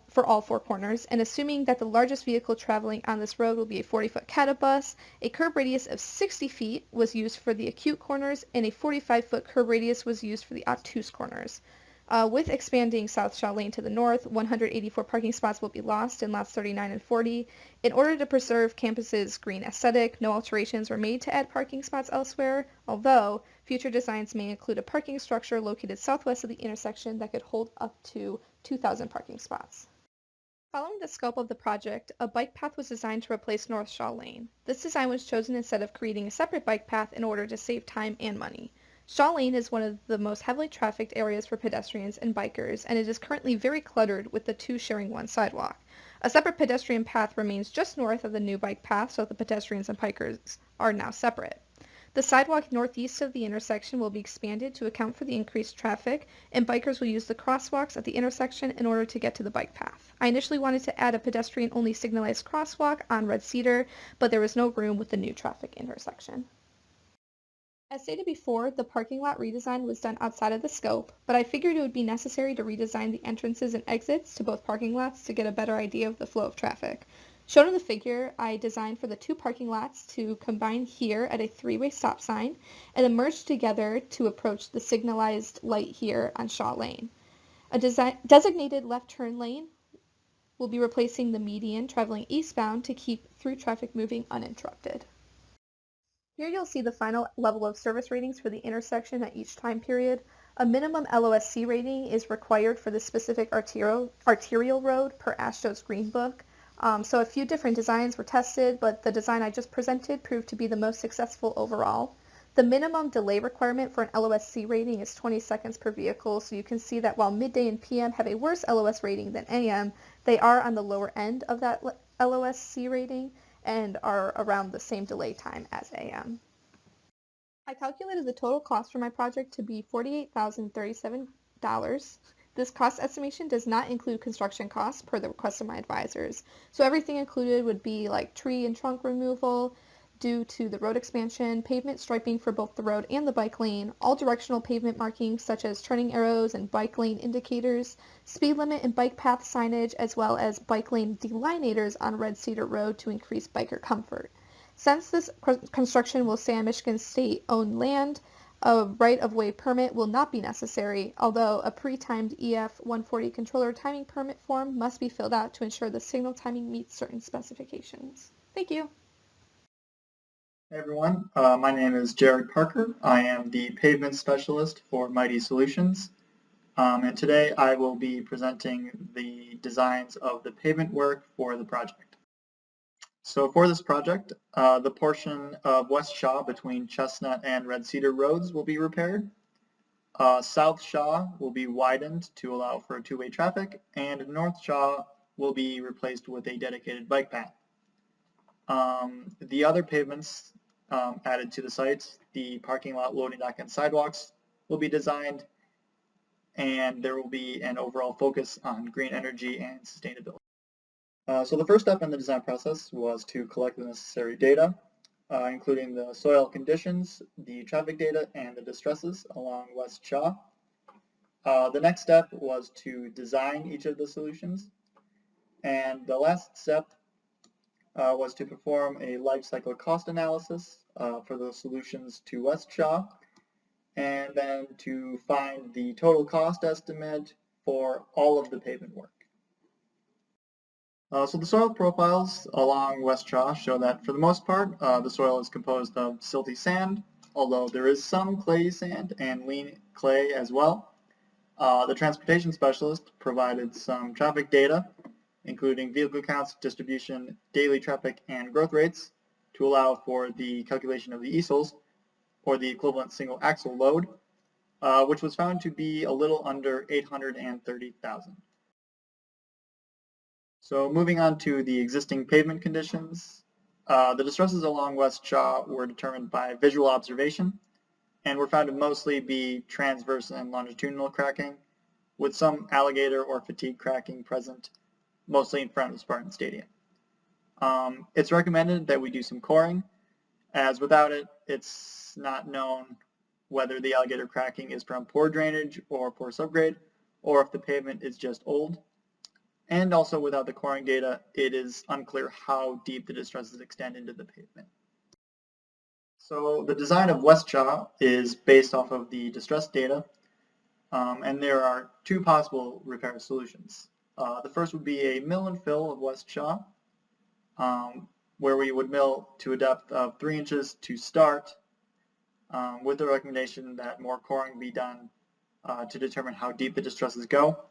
for all 4 corners, and assuming that the largest vehicle traveling on this road will be a 40-foot catabus, a curb radius of 60 feet was used for the acute corners, and a 45-foot curb radius was used for the obtuse corners. With expanding South Shaw Lane to the north, 184 parking spots will be lost in lots 39 and 40. In order to preserve campus's green aesthetic, no alterations were made to add parking spots elsewhere, although future designs may include a parking structure located southwest of the intersection that could hold up to 2,000 parking spots. Following the scope of the project, a bike path was designed to replace North Shaw Lane. This design was chosen instead of creating a separate bike path in order to save time and money. Shaw Lane is one of the most heavily trafficked areas for pedestrians and bikers, and it is currently very cluttered with the 2 sharing one sidewalk. A separate pedestrian path remains just north of the new bike path, so the pedestrians and bikers are now separate. The sidewalk northeast of the intersection will be expanded to account for the increased traffic, and bikers will use the crosswalks at the intersection in order to get to the bike path. I initially wanted to add a pedestrian-only signalized crosswalk on Red Cedar, but there was no room with the new traffic intersection. As stated before, the parking lot redesign was done outside of the scope, but I figured it would be necessary to redesign the entrances and exits to both parking lots to get a better idea of the flow of traffic. Shown in the figure, I designed for the 2 parking lots to combine here at a 3-way stop sign and then merge together to approach the signalized light here on Shaw Lane. A designated left turn lane will be replacing the median traveling eastbound to keep through traffic moving uninterrupted. Here you'll see the final level of service ratings for the intersection at each time period. A minimum LOSC rating is required for this specific arterial road per AASHTO's Green Book. So a few different designs were tested, but the design I just presented proved to be the most successful overall. The minimum delay requirement for an LOSC rating is 20 seconds per vehicle, so you can see that while midday and PM have a worse LOS rating than AM, they are on the lower end of that LOSC rating and are around the same delay time as AM. I calculated the total cost for my project to be $48,037. This cost estimation does not include construction costs per the request of my advisors. So everything included would be like tree and trunk removal due to the road expansion, pavement striping for both the road and the bike lane, all directional pavement markings such as turning arrows and bike lane indicators, speed limit and bike path signage, as well as bike lane delineators on Red Cedar Road to increase biker comfort. Since this construction will stay on Michigan state-owned land, a right-of-way permit will not be necessary, although a pre-timed EF 140 controller timing permit form must be filled out to ensure the signal timing meets certain specifications. Thank you. Hey everyone, my name is Jared Parker. I am the pavement specialist for MITE Solutions, and today I will be presenting the designs of the pavement work for the project. So for this project, the portion of West Shaw between Chestnut and Red Cedar Roads will be repaired. South Shaw will be widened to allow for 2-way traffic, and North Shaw will be replaced with a dedicated bike path. The other pavements added to the site, the parking lot, loading dock, and sidewalks will be designed, and there will be an overall focus on green energy and sustainability. So the first step in the design process was to collect the necessary data, including the soil conditions, the traffic data, and the distresses along West Shaw. The next step was to design each of the solutions, and the last step was to perform a life cycle cost analysis for the solutions to West Shaw, and then to find the total cost estimate for all of the pavement work. So the soil profiles along West Shaw show that for the most part, the soil is composed of silty sand, although there is some clay sand and lean clay as well. The transportation specialist provided some traffic data, including vehicle counts, distribution, daily traffic, and growth rates to allow for the calculation of the easels, or the equivalent single axle load, which was found to be a little under 830,000. So moving on to the existing pavement conditions, the distresses along West Shaw were determined by visual observation and were found to mostly be transverse and longitudinal cracking, with some alligator or fatigue cracking present, mostly in front of Spartan Stadium. It's recommended that we do some coring, as without it, it's not known whether the alligator cracking is from poor drainage or poor subgrade, or if the pavement is just old. And also without the coring data, it is unclear how deep the distresses extend into the pavement. So the design of West Shaw is based off of the distress data, and there are two possible repair solutions. The first would be a mill and fill of West Shaw, where we would mill to a depth of 3 inches to start, with the recommendation that more coring be done to determine how deep the distresses go.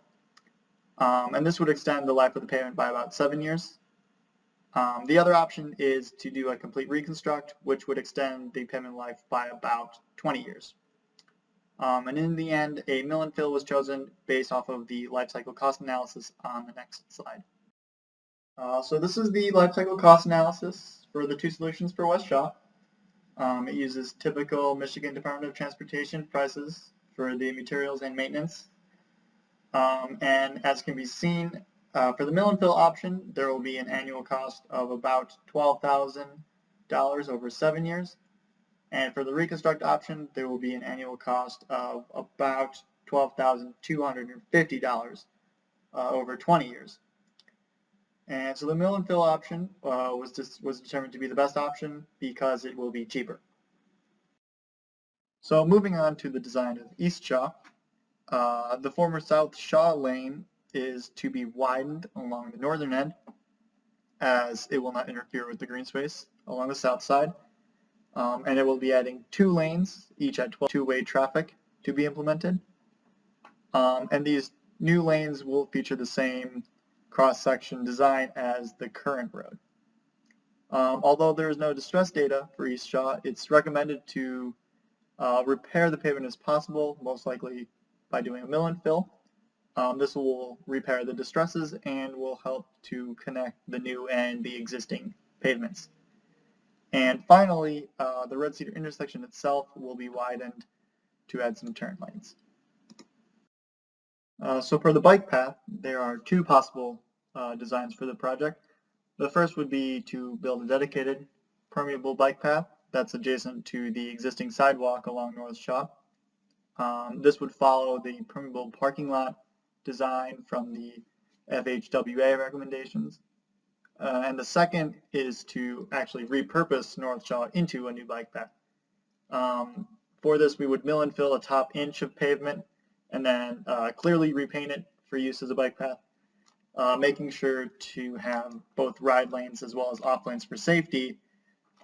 And this would extend the life of the pavement by about 7 years. The other option is to do a complete reconstruct, which would extend the pavement life by about 20 years. And in the end, a mill and fill was chosen based off of the life cycle cost analysis on the next slide. So this is the life cycle cost analysis for the two solutions for West Shaw. It uses typical Michigan Department of Transportation prices for the materials and maintenance. And as can be seen, for the mill and fill option, there will be an annual cost of about $12,000 over 7 years. And for the reconstruct option, there will be an annual cost of about $12,250 over 20 years. And so the mill and fill option was determined to be the best option because it will be cheaper. So moving on to the design of East Shaw, the former South Shaw lane is to be widened along the northern end, as it will not interfere with the green space along the south side. And it will be adding 2 lanes, each at 12 two-way traffic to be implemented. And these new lanes will feature the same cross-section design as the current road. Although there is no distress data for East Shaw, it's recommended to repair the pavement as possible, most likely by doing a mill and fill. This will repair the distresses and will help to connect the new and the existing pavements. And finally, the Red Cedar intersection itself will be widened to add some turn lanes. So for the bike path, there are 2 possible designs for the project. The first would be to build a dedicated permeable bike path that's adjacent to the existing sidewalk along North Shaw. This would follow the permeable parking lot design from the FHWA recommendations. And the second is to actually repurpose North Shaw into a new bike path. For this, we would mill and fill a top inch of pavement and then clearly repaint it for use as a bike path, making sure to have both ride lanes as well as off lanes for safety,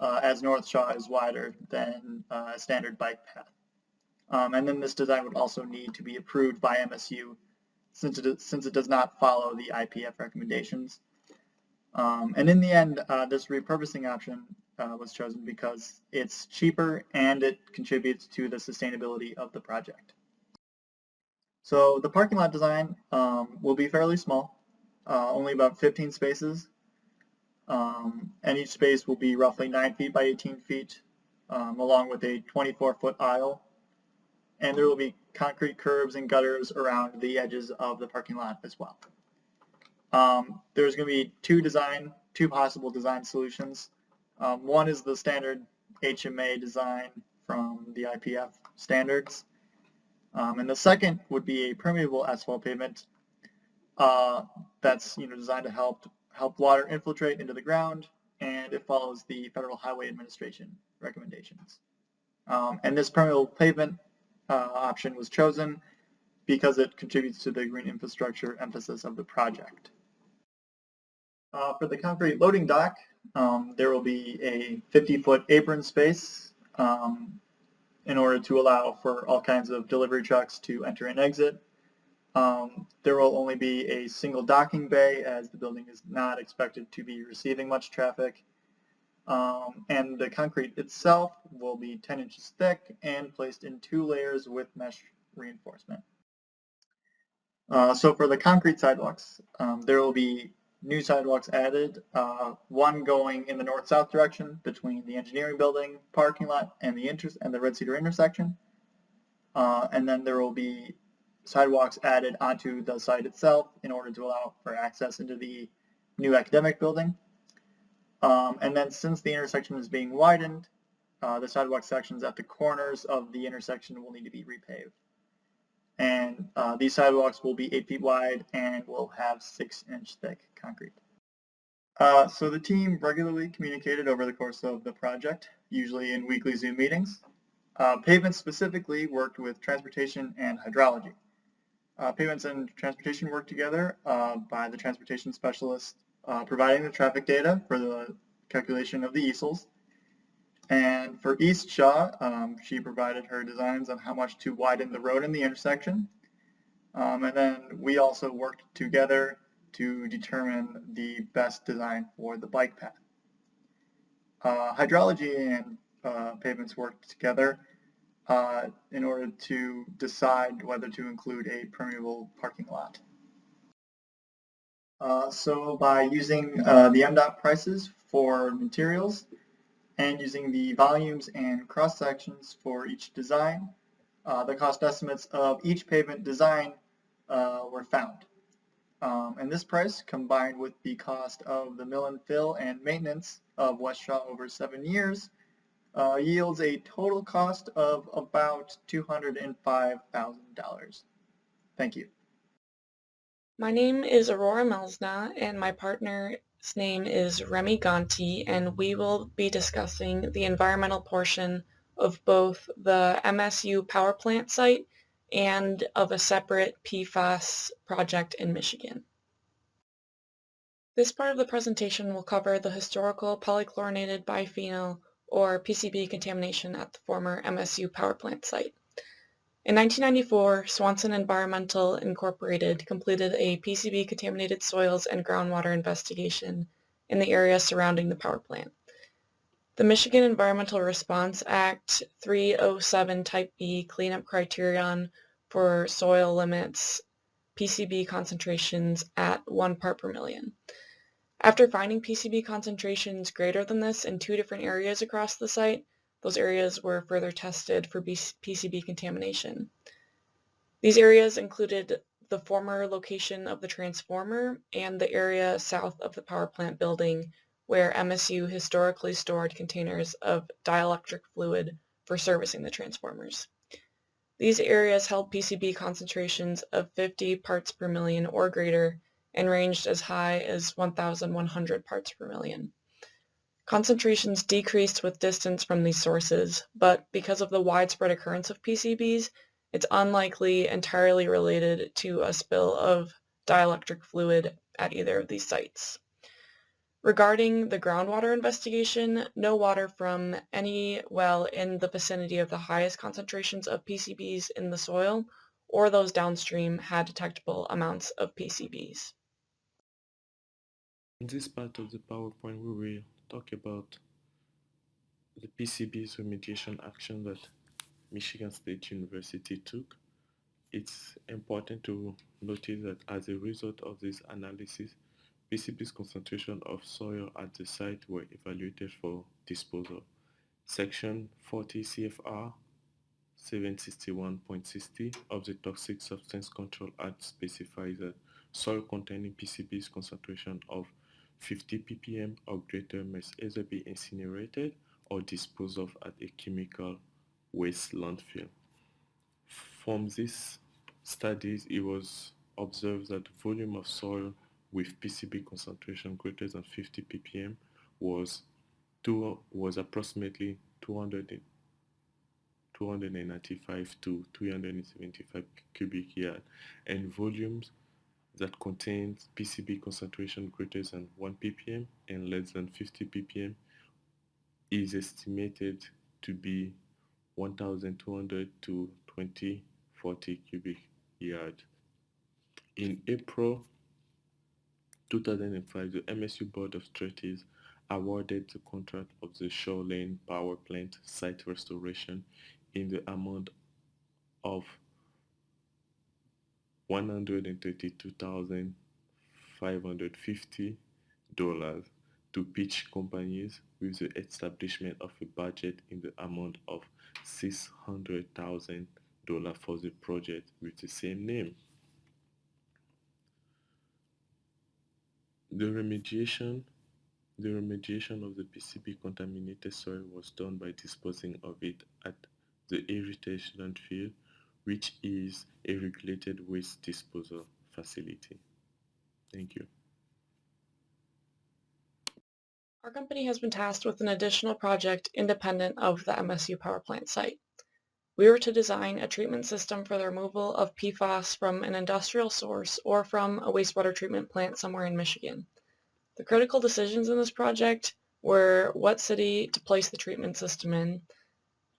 as North Shaw is wider than a standard bike path. And then this design would also need to be approved by MSU since it does not follow the IPF recommendations. And in the end, this repurposing option was chosen because it's cheaper and it contributes to the sustainability of the project. So the parking lot design will be fairly small, only about 15 spaces, and each space will be roughly 9 feet by 18 feet, along with a 24-foot aisle. And there will be concrete curbs and gutters around the edges of the parking lot as well. There's going to be two possible design solutions. One is the standard HMA design from the IPF standards. And the second would be a permeable asphalt pavement that's designed to help water infiltrate into the ground, and it follows the Federal Highway Administration recommendations. And this permeable pavement option was chosen because it contributes to the green infrastructure emphasis of the project. For the concrete loading dock, there will be a 50-foot apron space in order to allow for all kinds of delivery trucks to enter and exit. There will only be a single docking bay as the building is not expected to be receiving much traffic. And the concrete itself will be 10 inches thick and placed in 2 layers with mesh reinforcement. So for the concrete sidewalks, there will be new sidewalks added, one going in the north-south direction between the engineering building, parking lot, and the Red Cedar intersection. And then there will be sidewalks added onto the site itself in order to allow for access into the new academic building. And then since the intersection is being widened, the sidewalk sections at the corners of the intersection will need to be repaved. And these sidewalks will be 8 feet wide and will have 6-inch thick concrete. So the team regularly communicated over the course of the project, usually in weekly Zoom meetings. Pavements specifically worked with transportation and hydrology. Pavements and transportation worked together by the transportation specialist providing the traffic data for the calculation of the easels. And for East Shaw, she provided her designs on how much to widen the road in the intersection. And then we also worked together to determine the best design for the bike path. Hydrology and pavements worked together in order to decide whether to include a permeable parking lot. So by using the MDOT prices for materials and using the volumes and cross sections for each design, the cost estimates of each pavement design were found. And this price, combined with the cost of the mill and fill and maintenance of West Shaw over 7 years, yields a total cost of about $205,000. Thank you. My name is Aurora Melsna, and my partner's name is Remy Gonti, and we will be discussing the environmental portion of both the MSU power plant site and of a separate PFAS project in Michigan. This part of the presentation will cover the historical polychlorinated biphenyl, or PCB, contamination at the former MSU power plant site. In 1994, Swanson Environmental Incorporated completed a PCB-contaminated soils and groundwater investigation in the area surrounding the power plant. The Michigan Environmental Response Act 307 Type B cleanup criterion for soil limits PCB concentrations at 1 part per million. After finding PCB concentrations greater than this in 2 different areas across the site, those areas were further tested for PCB contamination. These areas included the former location of the transformer and the area south of the power plant building where MSU historically stored containers of dielectric fluid for servicing the transformers. These areas held PCB concentrations of 50 parts per million or greater and ranged as high as 1,100 parts per million. Concentrations decreased with distance from these sources, but because of the widespread occurrence of PCBs, it's unlikely entirely related to a spill of dielectric fluid at either of these sites. Regarding the groundwater investigation, no water from any well in the vicinity of the highest concentrations of PCBs in the soil or those downstream had detectable amounts of PCBs. In this part of the PowerPoint, we will talk about the PCB's remediation action that Michigan State University took. It's important to notice that as a result of this analysis, PCB's concentration of soil at the site were evaluated for disposal. Section 40 CFR 761.60 of the Toxic Substance Control Act specifies that soil containing PCB's concentration of 50 ppm or greater must either be incinerated or disposed of at a chemical waste landfill. From these studies, it was observed that the volume of soil with PCB concentration greater than 50 ppm was approximately 295 to 375 cubic yards, and volumes that contains PCB concentration greater than 1 ppm and less than 50 ppm is estimated to be 1,200 to 2040 cubic yards. In April 2005, the MSU Board of Trustees awarded the contract of the Shoreline Power Plant site restoration in the amount of $132,550 to pitch companies, with the establishment of a budget in the amount of $600,000 for the project with the same name. The remediation of the PCB contaminated soil was done by disposing of it at the Heritage Landfill, which is a regulated waste disposal facility. Thank you. Our company has been tasked with an additional project independent of the MSU power plant site. We were to design a treatment system for the removal of PFAS from an industrial source or from a wastewater treatment plant somewhere in Michigan. The critical decisions in this project were what city to place the treatment system in,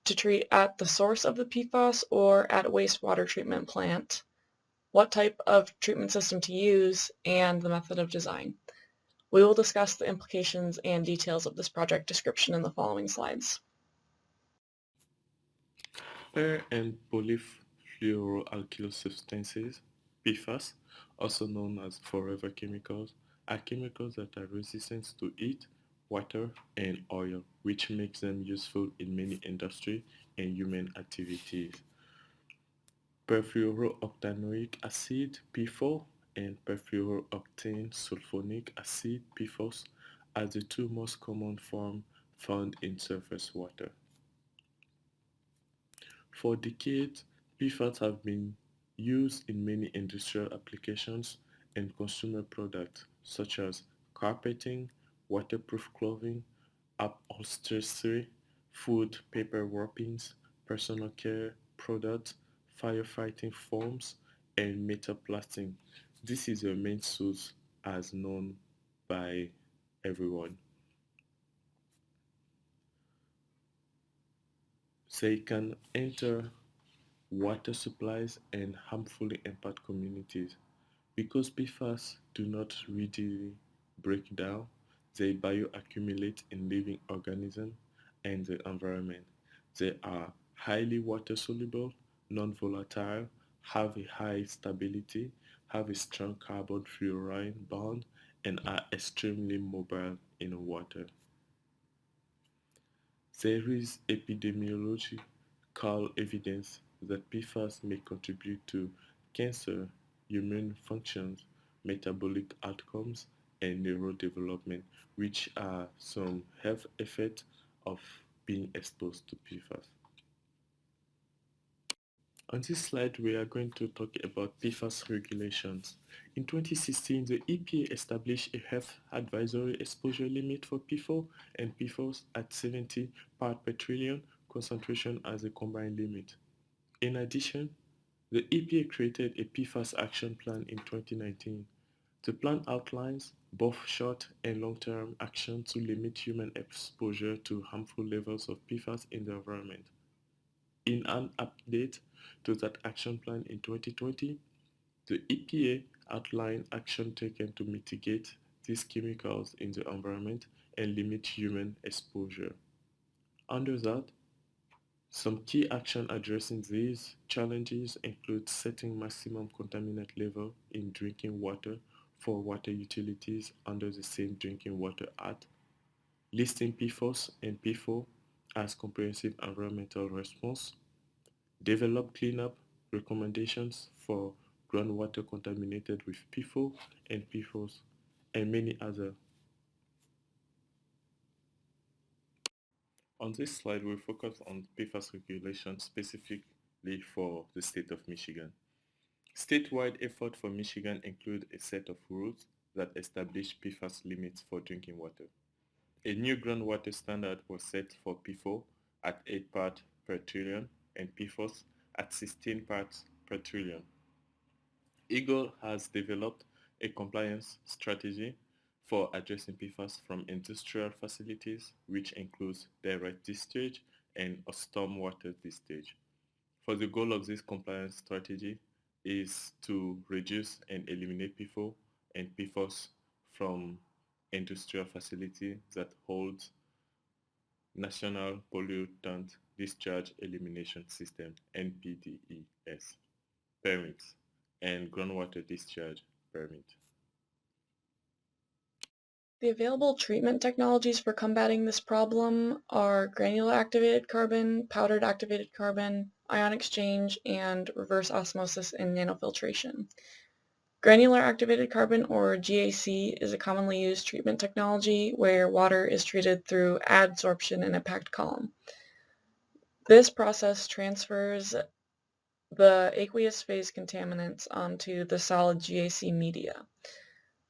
to treat at the source of the PFAS or at a wastewater treatment plant, what type of treatment system to use, and the method of design. We will discuss the implications and details of this project description in the following slides. Per and polyfluoroalkyl substances, PFAS, also known as forever chemicals, are chemicals that are resistant to heat, water, and oil, which makes them useful in many industry and human activities. Perfluorooctanoic acid, PFOA, and perfluorooctane sulfonic acid, PFOS, are the two most common forms found in surface water. For decades, PFAS have been used in many industrial applications and consumer products such as carpeting, waterproof clothing, upholstery, food paper wrappings, personal care products, firefighting foams, and metal plastic. This is a main source as known by everyone. They can enter water supplies and harmfully impact communities. Because PFAS do not readily break down, they bioaccumulate in living organisms and the environment. They are highly water soluble, non-volatile, have a high stability, have a strong carbon-fluorine bond, and are extremely mobile in water. There is epidemiological evidence that PFAS may contribute to cancer, immune functions, metabolic outcomes, and neurodevelopment, which are some health effects of being exposed to PFAS. On this slide, we are going to talk about PFAS regulations. In 2016, the EPA established a health advisory exposure limit for PFOA and PFOS at 70 parts per trillion concentration as a combined limit. In addition, the EPA created a PFAS action plan in 2019. The plan outlines both short and long-term action to limit human exposure to harmful levels of PFAS in the environment. In an update to that action plan in 2020, the EPA outlined action taken to mitigate these chemicals in the environment and limit human exposure. Under that, some key action addressing these challenges include setting maximum contaminant level in drinking water for water utilities under the Safe Drinking Water Act, listing PFOS and PFOA as comprehensive environmental response, develop cleanup recommendations for groundwater contaminated with PFOA and PFOS, and many others. On this slide, we'll focus on PFAS regulations specifically for the state of Michigan. Statewide efforts for Michigan include a set of rules that establish PFAS limits for drinking water. A new groundwater standard was set for PFOA at 8 parts per trillion and PFOS at 16 parts per trillion. EGLE has developed a compliance strategy for addressing PFAS from industrial facilities, which includes direct discharge and a stormwater discharge. For the goal of this compliance strategy is to reduce and eliminate PFO and PFOS from industrial facility that holds National Pollutant Discharge Elimination System (NPDES) permits and groundwater discharge permit. The available treatment technologies for combating this problem are granular activated carbon, powdered activated carbon, ion exchange, and reverse osmosis and nanofiltration. Granular activated carbon, or GAC, is a commonly used treatment technology where water is treated through adsorption in a packed column. This process transfers the aqueous phase contaminants onto the solid GAC media.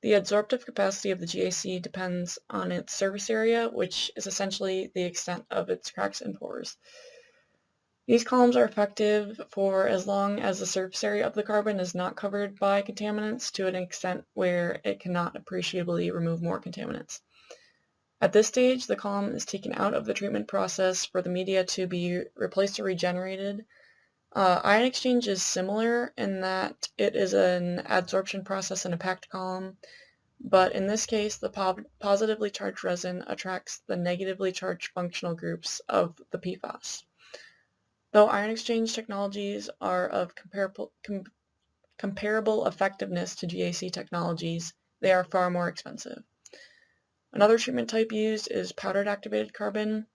The adsorptive capacity of the GAC depends on its surface area, which is essentially the extent of its cracks and pores. These columns are effective for as long as the surface area of the carbon is not covered by contaminants to an extent where it cannot appreciably remove more contaminants. At this stage, the column is taken out of the treatment process for the media to be replaced or regenerated. Ion exchange is similar in that it is an adsorption process in a packed column, but in this case, the positively charged resin attracts the negatively charged functional groups of the PFAS. Though ion exchange technologies are of comparable effectiveness to GAC technologies, they are far more expensive. Another treatment type used is powdered activated carbon.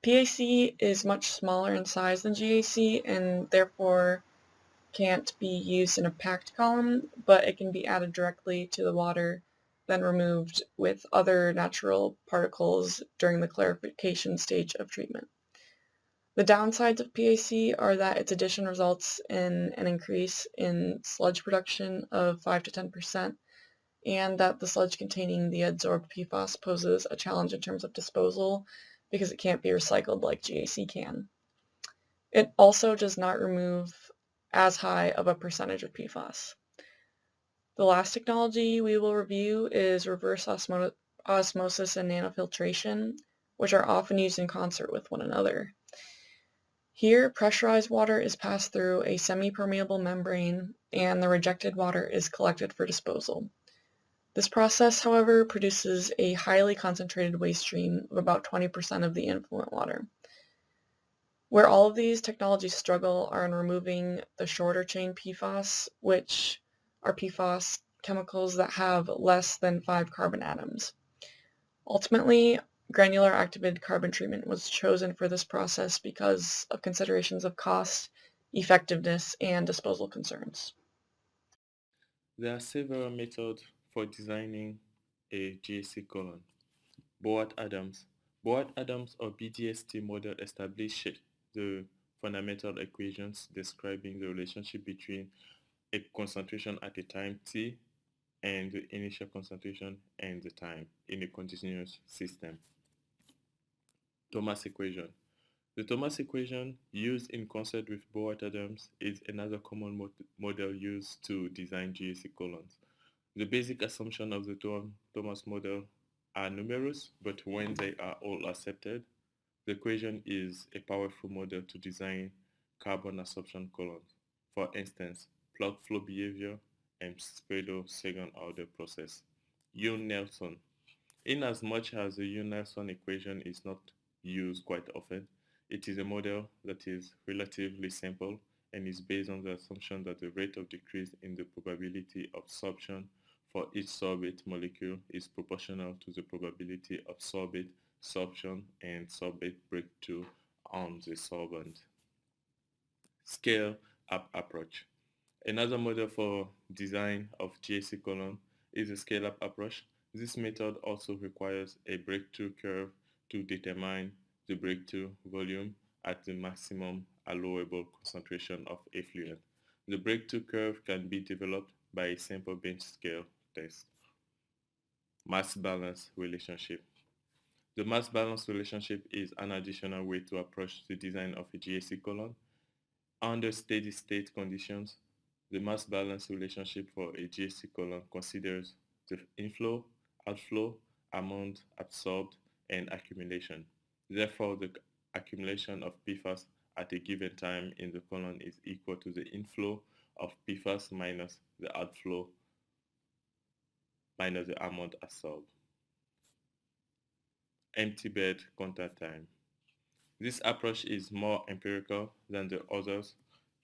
PAC is much smaller in size than GAC and therefore can't be used in a packed column, but it can be added directly to the water, then removed with other natural particles during the clarification stage of treatment. The downsides of PAC are that its addition results in an increase in sludge production of 5 to 10%, and that the sludge containing the adsorbed PFAS poses a challenge in terms of disposal because it can't be recycled like GAC can. It also does not remove as high of a percentage of PFAS. The last technology we will review is reverse osmosis and nanofiltration, which are often used in concert with one another. Here, pressurized water is passed through a semi-permeable membrane, and the rejected water is collected for disposal. This process, however, produces a highly concentrated waste stream of about 20% of the influent water. Where all of these technologies struggle are in removing the shorter chain PFAS, which are PFAS chemicals that have less than 5 carbon atoms. Ultimately, granular activated carbon treatment was chosen for this process because of considerations of cost, effectiveness, and disposal concerns. There are several methods for designing a GAC column. Boat-Adams. Boat-Adams or BDST model established the fundamental equations describing the relationship between a concentration at a time t and the initial concentration and the time in a continuous system. Thomas equation. The Thomas equation, used in concert with Boat-Adams, is another common model used to design GAC columns. The basic assumptions of the Thomas model are numerous, but when they are all accepted, the equation is a powerful model to design carbon absorption columns. For instance, plug flow behavior and Spredo second order process. Young-Nelson. In as much as the Young-Nelson equation is not used quite often, it is a model that is relatively simple and is based on the assumption that the rate of decrease in the probability of absorption for each sorbate molecule is proportional to the probability of sorbate sorption and sorbate breakthrough on the sorbent. Scale-up approach. Another model for design of GAC column is a scale-up approach. This method also requires a breakthrough curve to determine the breakthrough volume at the maximum allowable concentration of effluent. The breakthrough curve can be developed by a simple bench scale test. Mass balance relationship. The mass balance relationship is an additional way to approach the design of a GAC column. Under steady state conditions, The mass balance relationship for a GAC column considers the inflow, outflow, amount absorbed, and accumulation. Therefore, the accumulation of PFAS at a given time in the column is equal to the inflow of PFAS minus the outflow minus the amount absorbed. Empty bed contact time. This approach is more empirical than the others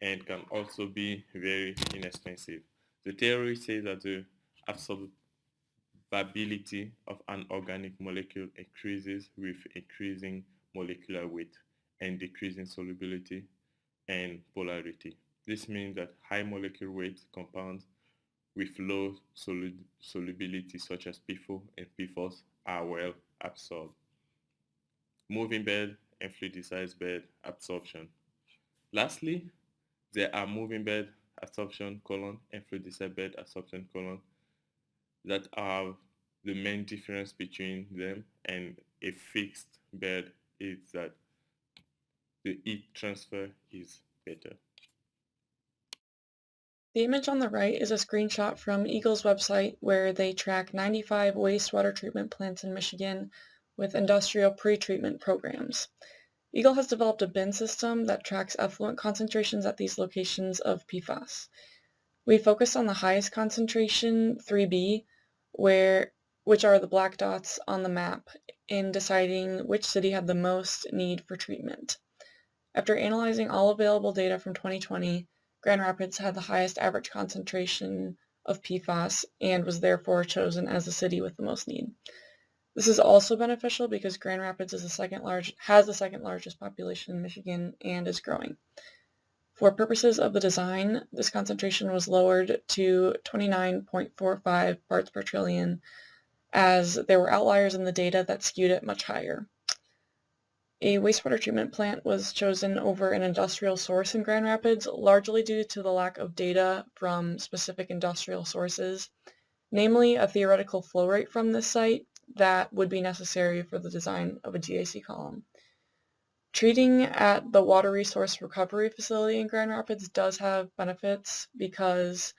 and can also be very inexpensive. The theory says that the absorbability of an organic molecule increases with increasing molecular weight and decreasing solubility and polarity. This means that high molecular weight compounds with low solubility such as PFO and PFOS are well absorbed. Moving bed and fluidized bed absorption. Lastly, there are moving bed absorption colon and fluidized bed absorption colon that are the main difference between them and a fixed bed is that the heat transfer is better. The image on the right is a screenshot from Eagle's website where they track 95 wastewater treatment plants in Michigan with industrial pre-treatment programs. Eagle has developed a bin system that tracks effluent concentrations at these locations of PFAS. We focus on the highest concentration, 3B, which are the black dots on the map, in deciding which city had the most need for treatment. After analyzing all available data from 2020, Grand Rapids had the highest average concentration of PFAS and was therefore chosen as the city with the most need. This is also beneficial because Grand Rapids has the second largest population in Michigan and is growing. For purposes of the design, this concentration was lowered to 29.45 parts per trillion, as there were outliers in the data that skewed it much higher. A wastewater treatment plant was chosen over an industrial source in Grand Rapids, largely due to the lack of data from specific industrial sources, namely a theoretical flow rate from this site that would be necessary for the design of a GAC column. Treating at the Water Resource Recovery Facility in Grand Rapids does have benefits because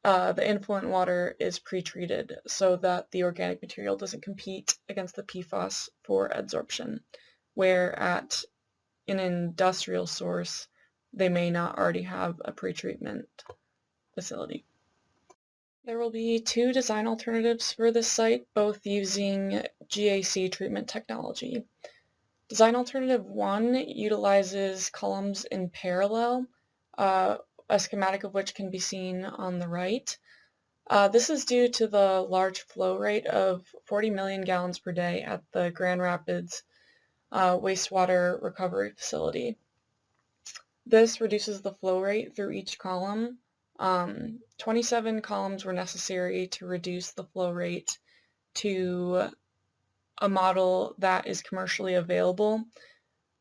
the influent water is pre-treated so that the organic material doesn't compete against the PFAS for adsorption, where at an industrial source, they may not already have a pre-treatment facility. There will be two design alternatives for this site, both using GAC treatment technology. Design alternative 1 utilizes columns in parallel, a schematic of which can be seen on the right. This is due to the large flow rate of 40 million gallons per day at the Grand Rapids wastewater recovery facility. This reduces the flow rate through each column. 27 columns were necessary to reduce the flow rate to a model that is commercially available.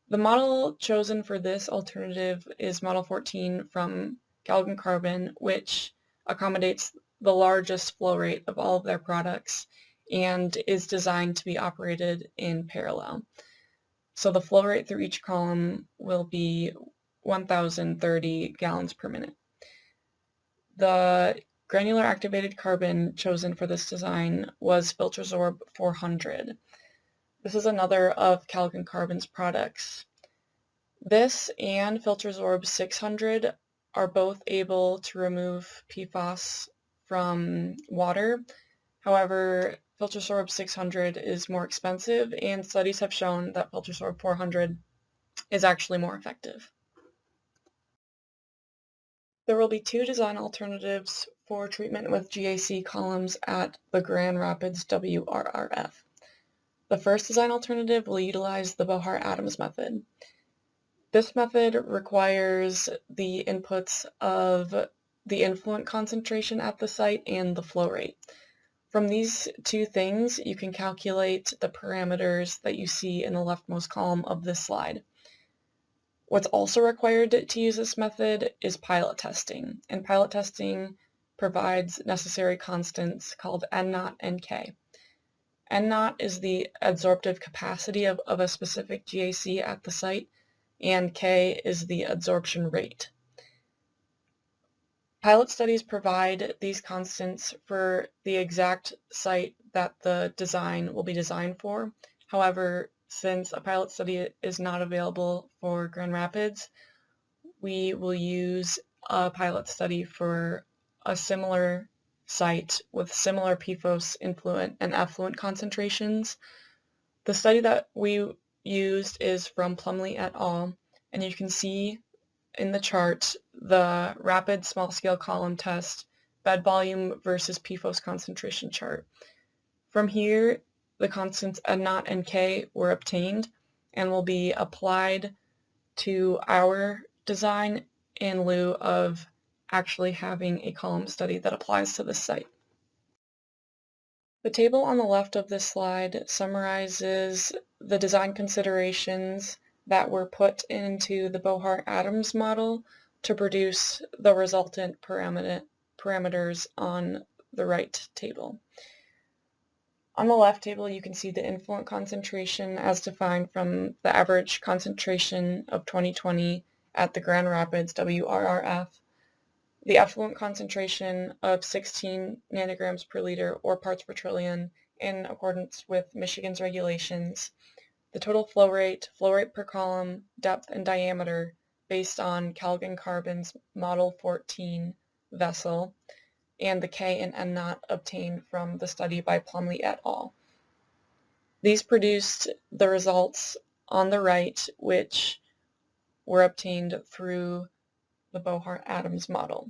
The model chosen for this alternative is Model 14 from Calgon Carbon, which accommodates the largest flow rate of all of their products and is designed to be operated in parallel. So the flow rate through each column will be 1,030 gallons per minute. The granular activated carbon chosen for this design was FilterSorb 400. This is another of Calgon Carbon's products. This and FilterSorb 600 are both able to remove PFAS from water. However, FilterSorb 600 is more expensive, and studies have shown that FilterSorb 400 is actually more effective. There will be two design alternatives for treatment with GAC columns at the Grand Rapids WRRF. The first design alternative will utilize the Bohar-Adams method. This method requires the inputs of the influent concentration at the site and the flow rate. From these two things, you can calculate the parameters that you see in the leftmost column of this slide. What's also required to use this method is pilot testing, and pilot testing provides necessary constants called N0 and K. N0 is the adsorptive capacity of a specific GAC at the site, and K is the adsorption rate. Pilot studies provide these constants for the exact site that the design will be designed for. However, since a pilot study is not available for Grand Rapids, we will use a pilot study for a similar site with similar PFOS influent and effluent concentrations. The study that we used is from Plumlee et al., and you can see in the chart the rapid small-scale column test bed volume versus PFOS concentration chart. From here, the constants N0 and K were obtained and will be applied to our design in lieu of actually having a column study that applies to this site. The table on the left of this slide summarizes the design considerations that were put into the Bohart-Adams model to produce the resultant parameters on the right table. On the left table, you can see the influent concentration as defined from the average concentration of 2020 at the Grand Rapids WRRF, the effluent concentration of 16 nanograms per liter or parts per trillion in accordance with Michigan's regulations, the total flow rate per column, depth, and diameter based on Calgon Carbon's Model 14 vessel, and the K and N0 obtained from the study by Plumlee et al. These produced the results on the right, which were obtained through the Bohart-Adams model.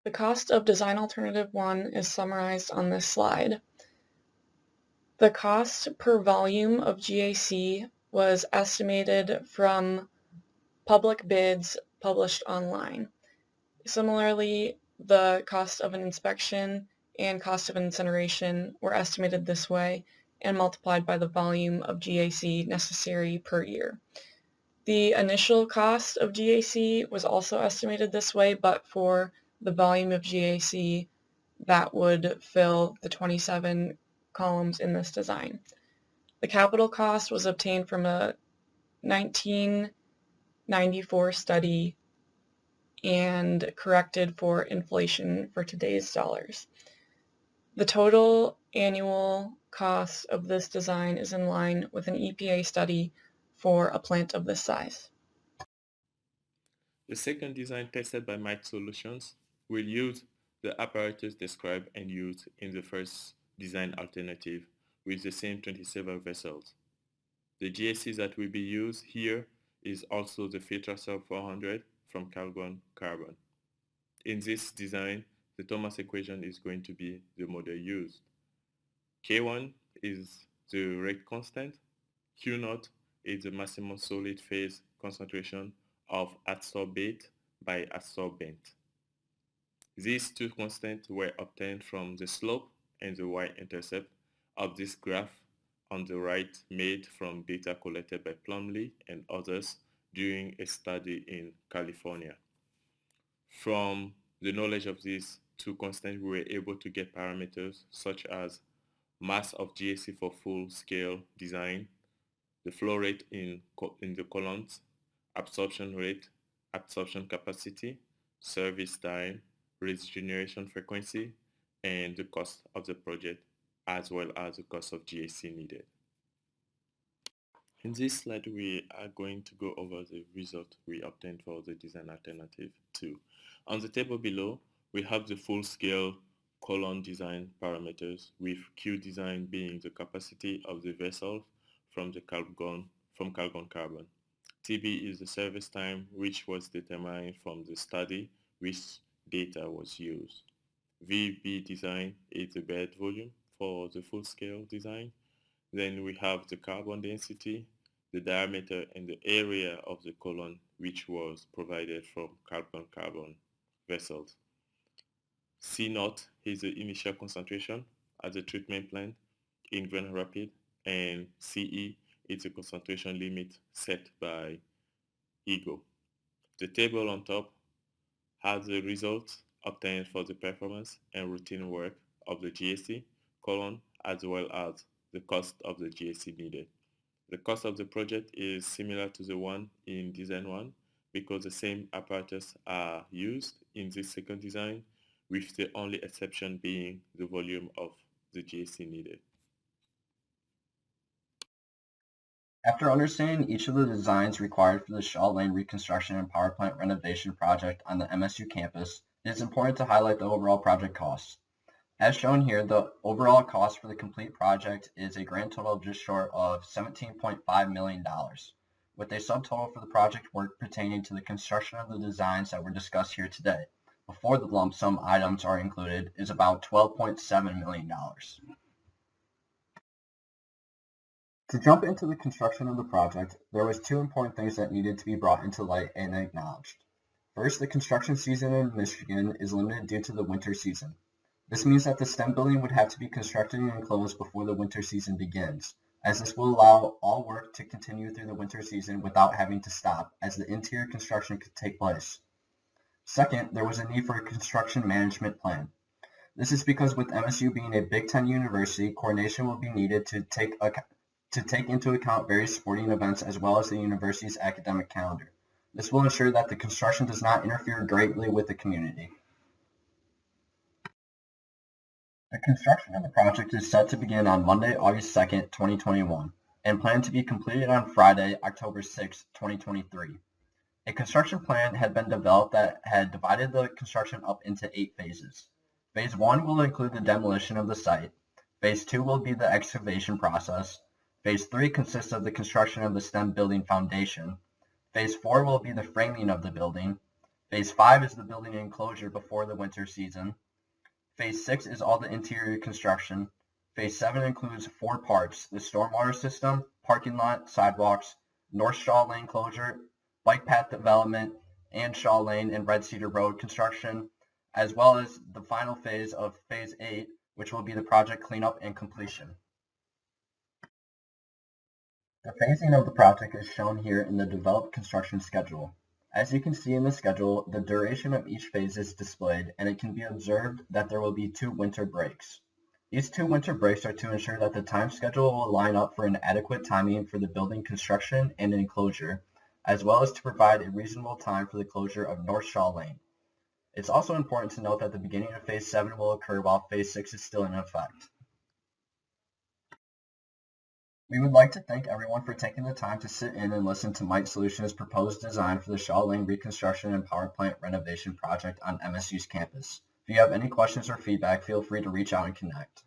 The cost of design alternative 1 is summarized on this slide. The cost per volume of GAC was estimated from public bids published online. Similarly, the cost of an inspection and cost of incineration were estimated this way and multiplied by the volume of GAC necessary per year. The initial cost of GAC was also estimated this way, but for the volume of GAC that would fill the 27 columns in this design. The capital cost was obtained from a 1994 study and corrected for inflation for today's dollars. The total annual cost of this design is in line with an EPA study for a plant of this size. The second design tested by MITE Solutions will use the apparatus described and used in the first design alternative with the same 27 vessels. The GAC that will be used here is also the FiltraServe 400 from Calgon Carbon. In this design, the Thomas equation is going to be the model used. K1 is the rate constant. Q0 is the maximum solid phase concentration of adsorbate by adsorbent. These two constants were obtained from the slope and the y-intercept of this graph on the right, made from data collected by Plumlee and others during a study in California. From the knowledge of these two constants, we were able to get parameters such as mass of GAC for full-scale design, the flow rate in the columns, absorption rate, absorption capacity, service time, regeneration frequency, and the cost of the project, as well as the cost of GAC needed. In this slide, we are going to go over the result we obtained for the design alternative 2. On the table below, we have the full-scale column design parameters, with Q design being the capacity of the vessel from Calgon Carbon. TB is the service time, which was determined from the study which data was used. VB design is the bed volume for the full-scale design. Then we have the carbon density, the diameter, and the area of the column, which was provided from carbon vessels. C0 is the initial concentration at the treatment plant in Grand Rapids, and CE is the concentration limit set by EGO. The table on top has the results obtained for the performance and routine work of the GAC column, as well as the cost of the GAC needed. The cost of the project is similar to the one in Design 1, because the same apparatus are used in this second design, with the only exception being the volume of the GAC needed. After understanding each of the designs required for the Shaw Lane reconstruction and power plant renovation project on the MSU campus, it is important to highlight the overall project costs. As shown here, the overall cost for the complete project is a grand total of just short of $17.5 million, with a subtotal for the project work pertaining to the construction of the designs that were discussed here today, before the lump sum items are included, is about $12.7 million. To jump into the construction of the project, there was two important things that needed to be brought into light and acknowledged. First, the construction season in Michigan is limited due to the winter season. This means that the STEM building would have to be constructed and enclosed before the winter season begins, as this will allow all work to continue through the winter season without having to stop, as the interior construction could take place. Second, there was a need for a construction management plan. This is because with MSU being a Big Ten university, coordination will be needed to take into account various sporting events as well as the university's academic calendar. This will ensure that the construction does not interfere greatly with the community. The construction of the project is set to begin on Monday, August 2nd, 2021, and planned to be completed on Friday, October 6th, 2023. A construction plan had been developed that had divided the construction up into 8 phases. Phase 1 will include the demolition of the site. Phase 2 will be the excavation process. Phase 3 consists of the construction of the STEM building foundation. Phase 4 will be the framing of the building. Phase 5 is the building enclosure before the winter season. Phase 6 is all the interior construction. Phase 7 includes 4 parts: the stormwater system, parking lot, sidewalks, North Shaw Lane closure, bike path development, and Shaw Lane and Red Cedar Road construction, as well as the final phase of Phase 8, which will be the project cleanup and completion. The phasing of the project is shown here in the developed construction schedule. As you can see in the schedule, the duration of each phase is displayed, and it can be observed that there will be 2 winter breaks. These 2 winter breaks are to ensure that the time schedule will line up for an adequate timing for the building construction and enclosure, as well as to provide a reasonable time for the closure of North Shaw Lane. It's also important to note that the beginning of Phase 7 will occur while Phase 6 is still in effect. We would like to thank everyone for taking the time to sit in and listen to MITE Solutions' proposed design for the Shaw Lane reconstruction and power plant renovation project on MSU's campus. If you have any questions or feedback, feel free to reach out and connect.